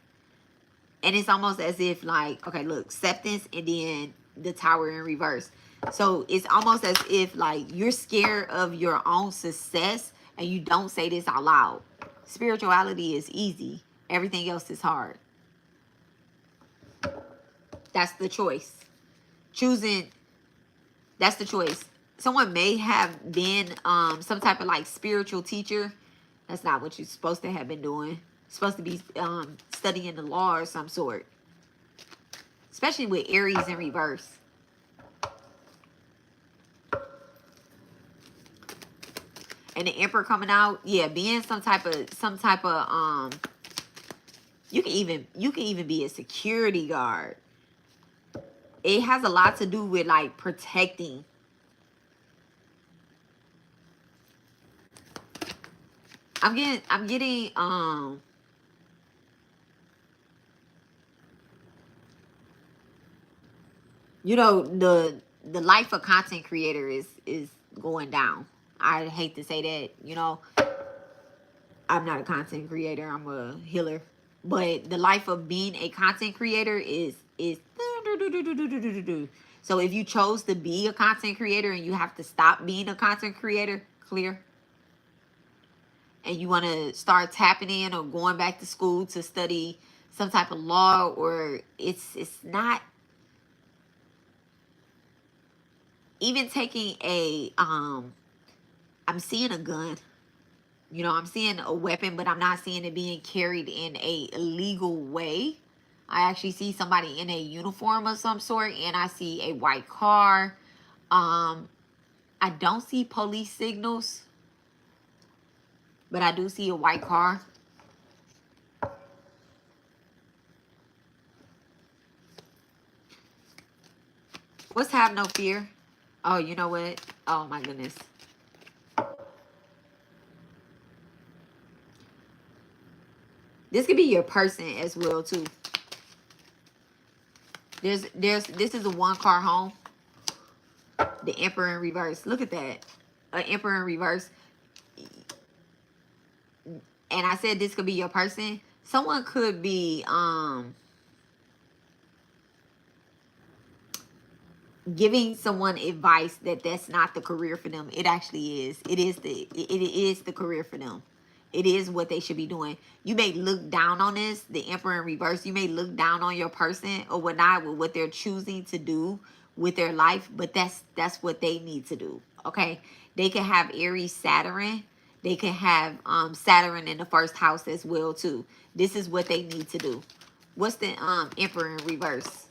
And it's almost as if like, okay, look, acceptance and then the Tower in reverse. So it's almost as if like you're scared of your own success and you don't say this out loud. Spirituality is easy. Everything else is hard. That's the choice. Choosing, that's the choice. Someone may have been some type of like spiritual teacher. That's not what you're supposed to have been doing. You're supposed to be studying the law or some sort. Especially with Aries in reverse. And the Emperor coming out, yeah, being some type of you can even be a security guard. It has a lot to do with like protecting. I'm getting You know, the life of content creator is going down. I hate to say that, you know. I'm not a content creator, I'm a healer. But the life of being a content creator is so if you chose to be a content creator and you have to stop being a content creator, clear. And you want to start tapping in or going back to school to study some type of law, or it's not even taking a I'm seeing a gun. You know, I'm seeing a weapon, but I'm not seeing it being carried in a illegal way. I actually see somebody in a uniform of some sort, and I see a white car. I don't see police signals, but I do see a white car. What's have no fear? Oh, you know what? Oh my goodness. This could be your person as well too. This is a one car home. The Emperor in reverse. Look at that. An Emperor in reverse. And I said this could be your person. Someone could be giving someone advice that that's not the career for them. It actually is. It is the career for them. It is what they should be doing. You may look down on this, the Emperor in reverse. You may look down on your person or whatnot with what they're choosing to do with their life, but that's what they need to do. Okay, they can have Aries Saturn. They can have Saturn in the first house as well too. This is what they need to do. What's the Emperor in reverse?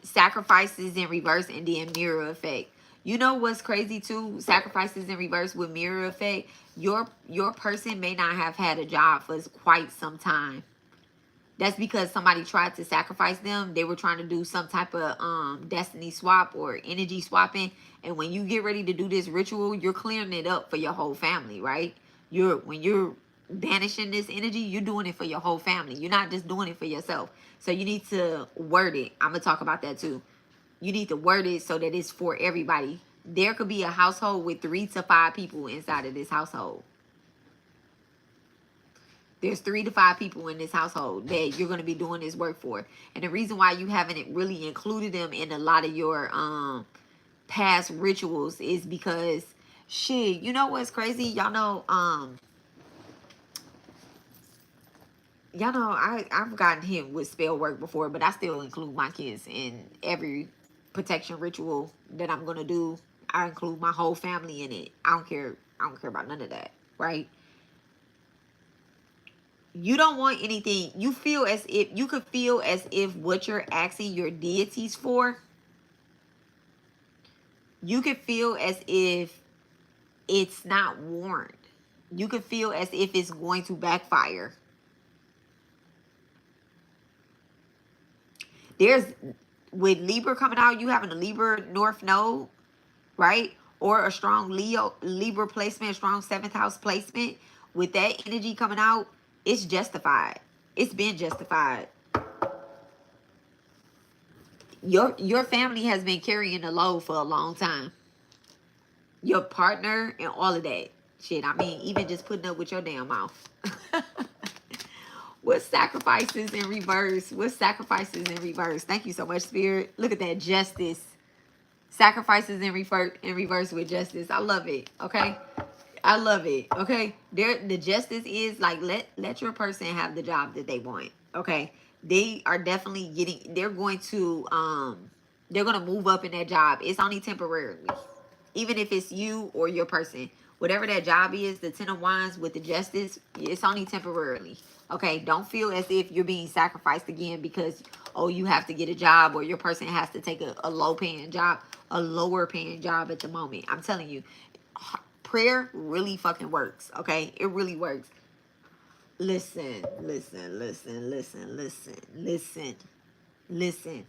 Sacrifices in reverse and then mirror effect. You know what's crazy too? Sacrifices in reverse with mirror effect. Your person may not have had a job for quite some time. That's because somebody tried to sacrifice them. They were trying to do some type of destiny swap or energy swapping. And when you get ready to do this ritual, you're clearing it up for your whole family, right? When you're banishing this energy, you're doing it for your whole family. You're not just doing it for yourself. So you need to word it. I'm gonna talk about that too. You need to word it so that it's for everybody. There could be a household with 3 to 5 people inside of this household. There's 3 to 5 people in this household that you're going to be doing this work for. And the reason why you haven't really included them in a lot of your past rituals is because, shit, you know what's crazy? Y'all know, I've gotten hit with spell work before, but I still include my kids in every protection ritual that I'm going to do. I include my whole family in it. I don't care about none of that, right? You don't want anything. You feel as if you could feel as if what you're asking your deities for, you could feel as if it's not warned. You could feel as if it's going to backfire. There's, with Libra coming out, you having a Libra North Node, right? Or a strong Libra placement, strong 7th house placement. With that energy coming out, it's justified. It's been justified. Your family has been carrying the load for a long time. Your partner and all of that shit. I mean, even just putting up with your damn mouth. What sacrifices in reverse? What sacrifices in reverse? Thank you so much, Spirit. Look at that, justice. Sacrifices in reverse with justice. I love it. Okay, I love it. Okay, the justice is like let your person have the job that they want. Okay, they are definitely getting. They're going to move up in that job. It's only temporarily, even if it's you or your person. Whatever that job is, the 10 of Wands with the justice, it's only temporarily. Okay, don't feel as if you're being sacrificed again because, oh, you have to get a job or your person has to take a low paying job, a lower paying job at the moment. I'm telling you, prayer really fucking works. Okay, it really works. Listen, listen, listen, listen, listen, listen, listen.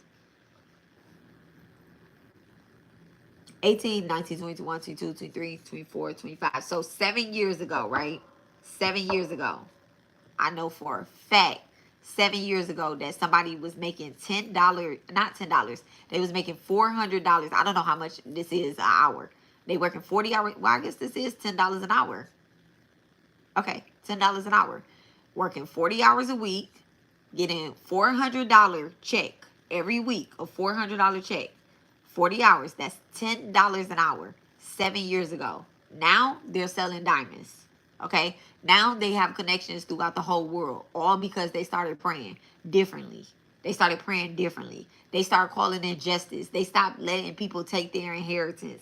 18, 19, 20, 21, 22, 23, 24, 25. So 7 years ago, right? 7 years ago. I know for a fact 7 years ago that somebody was making $10, not $10, they was making $400. I don't know how much this is an hour. They working 40 hours. Well, I guess this is $10 an hour. Okay, $10 an hour. Working 40 hours a week, getting $400 check every week, a $400 check. 40 hours, that's $10 an hour 7 years ago. Now they're selling diamonds. Okay, now they have connections throughout the whole world, all because they started praying differently. They started praying differently. They started calling in justice. They stopped letting people take their inheritance.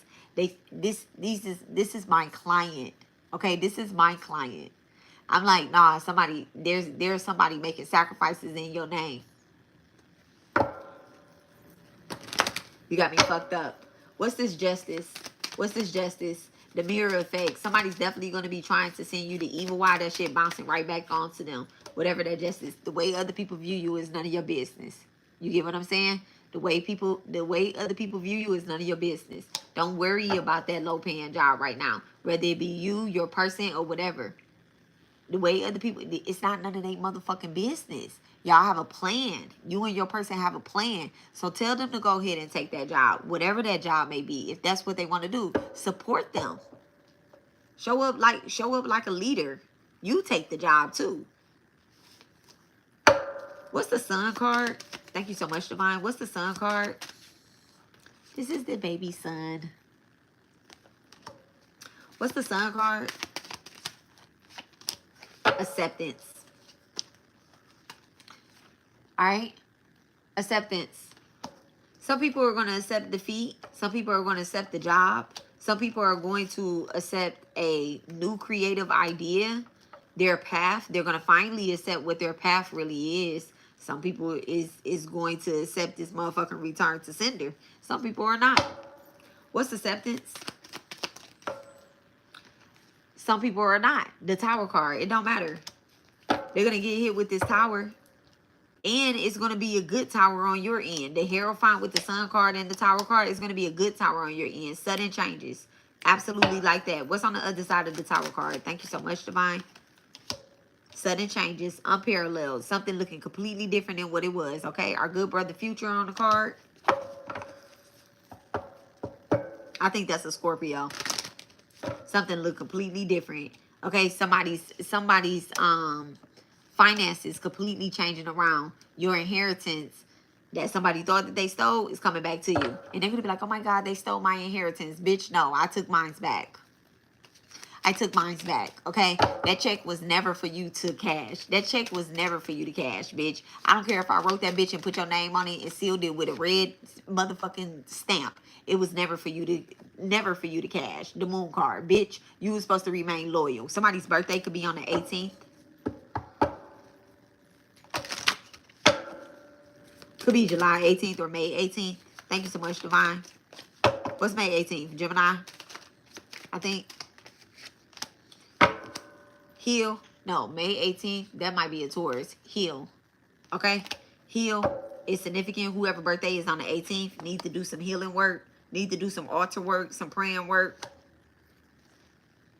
This is my client. Okay, this is my client. I'm like, nah, there's somebody making sacrifices in your name. You got me fucked up. What's this justice? What's this justice? The mirror effect. Somebody's definitely going to be trying to send you the evil eye. That shit bouncing right back onto them. Whatever that justice. The way other people view you is none of your business. You get what I'm saying? The way other people view you is none of your business. Don't worry about that low paying job right now. Whether it be you, your person, or whatever. The way other people, it's not none of their motherfucking business. Y'all have a plan. You and your person have a plan. So tell them to go ahead and take that job. Whatever that job may be. If that's what they want to do, support them. Show up like a leader. You take the job too. What's the sun card? Thank you so much, Divine. What's the sun card? This is the baby sun. What's the sun card? Acceptance. All right? Acceptance. Some people are going to accept defeat. Some people are going to accept the job. Some people are going to accept a new creative idea, their path. They're going to finally accept what their path really is. Some people is going to accept this motherfucking return to sender. Some people are not. What's acceptance? Some people are not. The tower card, it don't matter. They're going to get hit with this tower. And it's going to be a good tower on your end. The Hierophant with the sun card and the tower card is going to be a good tower on your end. Sudden changes. Absolutely like that. What's on the other side of the tower card? Thank you so much, Divine. Sudden changes. Unparalleled. Something looking completely different than what it was. Okay. Our good brother Future on the card. I think that's a Scorpio. Something look completely different. Okay. Somebody's finances completely changing around. Your inheritance that somebody thought that they stole is coming back to you. And they're going to be like, oh my God, they stole my inheritance. Bitch, no, I took mine's back. I took mine's back, okay? That check was never for you to cash. That check was never for you to cash, bitch. I don't care if I wrote that bitch and put your name on it and sealed it with a red motherfucking stamp. It was never for you to cash. The moon card, bitch. You was supposed to remain loyal. Somebody's birthday could be on the 18th. Could be July 18th or May 18th. Thank you so much, Divine. What's May 18th? Gemini, I think. Heal. No, May 18th. That might be a Taurus. Heal. Okay? Heal is significant. Whoever birthday is on the 18th needs to do some healing work. Need to do some altar work, some praying work.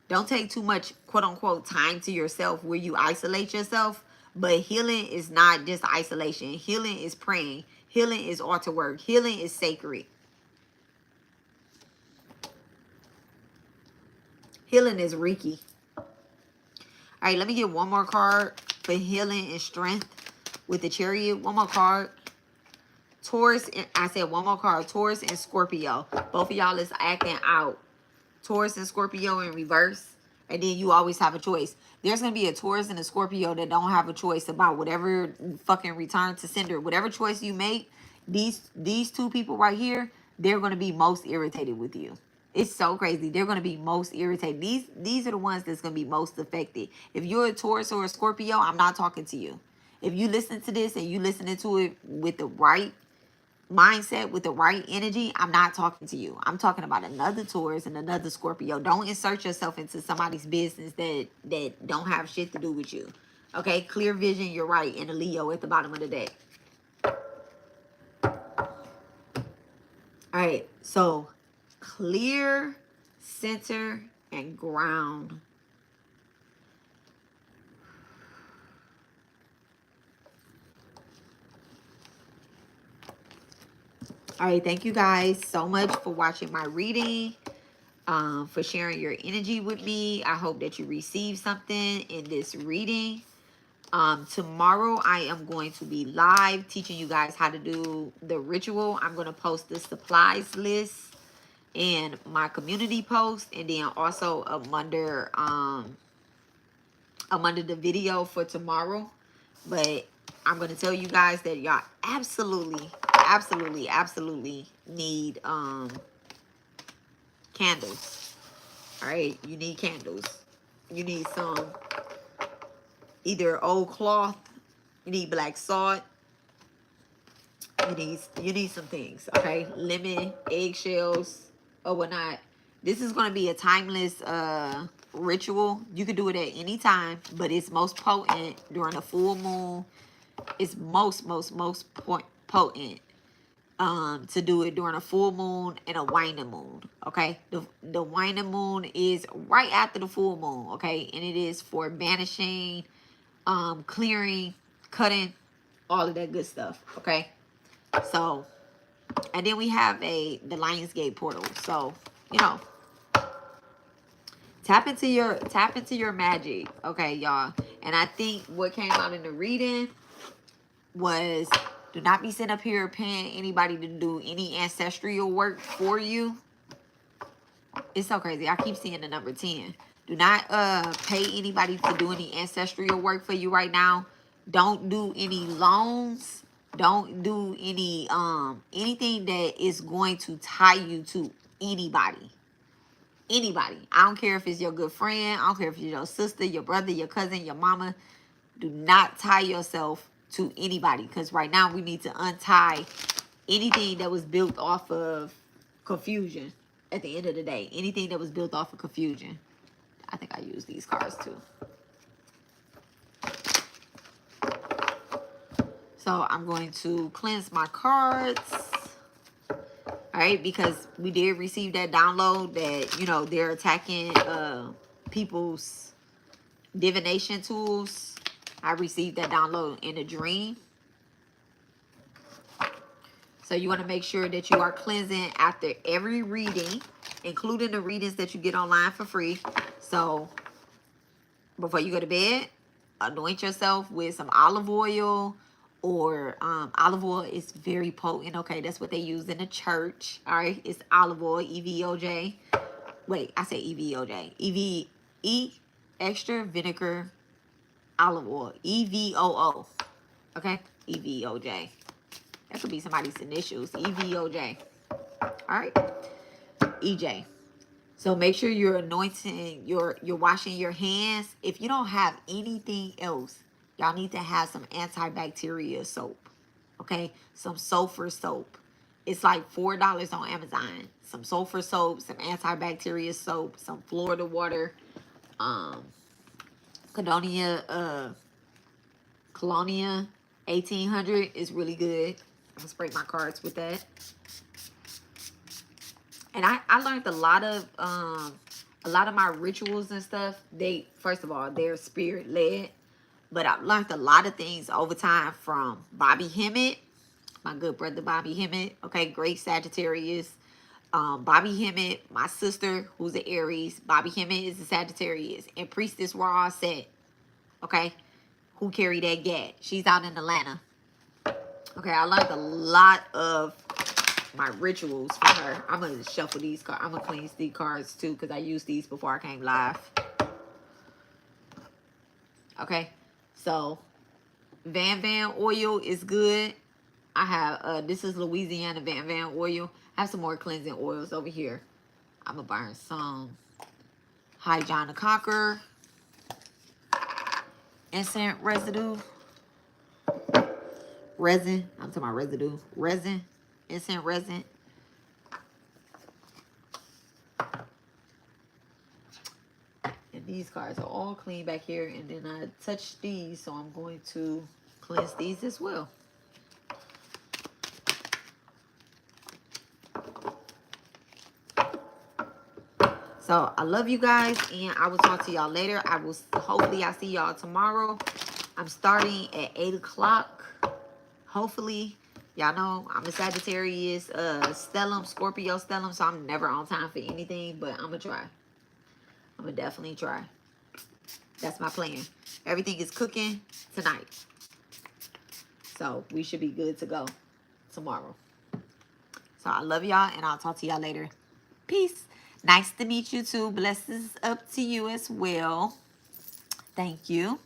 Don't take too much, quote unquote, time to yourself where you isolate yourself. But healing is not just isolation. Healing is praying. Healing is altar work. Healing is sacred. Healing is Reiki. All right, let me get one more card for healing and strength with the Chariot. One more card. Taurus, I said one more card. Taurus and Scorpio. Both of y'all is acting out. Taurus and Scorpio in reverse. And then you always have a choice. There's going to be a Taurus and a Scorpio that don't have a choice about whatever fucking return to sender. Whatever choice you make, these two people right here, they're going to be most irritated with you. It's so crazy. They're going to be most irritated. These are the ones that's going to be most affected. If you're a Taurus or a Scorpio, I'm not talking to you. If you listen to this and you listening to it with the right mindset, with the right energy, I'm not talking to you. I'm talking about another Taurus and another Scorpio. Don't insert yourself into somebody's business that don't have shit to do with you. Okay, clear vision, you're right, and a Leo at the bottom of the deck. All right, so clear, center, and ground. All right, thank you guys so much for watching my reading, for sharing your energy with me. I hope that you receive something in this reading. Tomorrow I am going to be live teaching you guys how to do the ritual. I'm going to post the supplies list in my community post, and then also I'm under the video for tomorrow. But I'm going to tell you guys that y'all absolutely need candles. All right, you need candles. You need some either old cloth, you need black salt, you need some things, okay? Lemon, eggshells, or whatnot. This is going to be a timeless ritual. You can do it at any time, but it's most potent during a full moon. It's most potent to do it during a full moon and a waning moon, okay? The waning moon is right after the full moon, okay? And it is for banishing, clearing, cutting, all of that good stuff, okay? So, and then we have the Lionsgate portal. So, you know, tap into your magic, okay, y'all. And I think what came out in the reading was, do not be sitting up here paying anybody to do any ancestral work for you. It's so crazy. I keep seeing the number 10. Do not pay anybody to do any ancestral work for you right now. Don't do any loans. Don't do any anything that is going to tie you to anybody. Anybody. I don't care if it's your good friend. I don't care if it's your sister, your brother, your cousin, your mama. Do not tie yourself to anybody, because right now we need to untie anything that was built off of confusion. At the end of the day, anything that was built off of confusion. I think I use these cards too. So I'm going to cleanse my cards. All right, because we did receive that download that, you know, they're attacking people's divination tools. I received that download in a dream. So you want to make sure that you are cleansing after every reading, including the readings that you get online for free. So before you go to bed, anoint yourself with some olive oil, or olive oil is very potent. Okay, that's what they use in the church. All right, it's olive oil, EVOJ. Wait, I say EVOJ. EVE, extra vinegar olive oil, EVOO. Okay, EVOJ. That could be somebody's initials, EVOJ. All right, EJ. So make sure you're anointing, you're washing your hands. If you don't have anything else, y'all need to have some antibacterial soap, okay? Some sulfur soap. It's like $4 on Amazon. Some sulfur soap, some antibacterial soap, some Florida water, Colonia 1800 is really good. I'm gonna spray my cards with that. And I learned a lot of my rituals and stuff. First of all, they're spirit led, but I've learned a lot of things over time from Bobby Hemmett, my good brother Bobby Hemmett. Okay, great Sagittarius. Bobby Hemmett, my sister who's an Aries. Bobby Hemmett is a Sagittarius, and Priestess Raw said, okay, who carried that gat? She's out in Atlanta. Okay, I learned a lot of my rituals from her. I'm going to shuffle these cards. I'm going to cleanse these cards too, because I used these before I came live. Okay, so Van oil is good. I have, this is Louisiana Van oil. I have some more cleansing oils over here. I'm going to burn some High John the Conqueror incense residue. Resin. I'm talking about residue. Resin. Incense resin. And these cards are all clean back here. And then I touched these, so I'm going to cleanse these as well. So I love you guys, and I will talk to y'all later. Hopefully I see y'all tomorrow. I'm starting at 8 o'clock. Hopefully Y'all know I'm a Sagittarius, stellum, Scorpio stellum, so I'm never on time for anything, but I'm gonna try. I'm gonna definitely try. That's my plan. Everything is cooking tonight. So we should be good to go tomorrow. So I love y'all, and I'll talk to y'all later. Peace. Nice to meet you too. Blessings up to you as well. Thank you.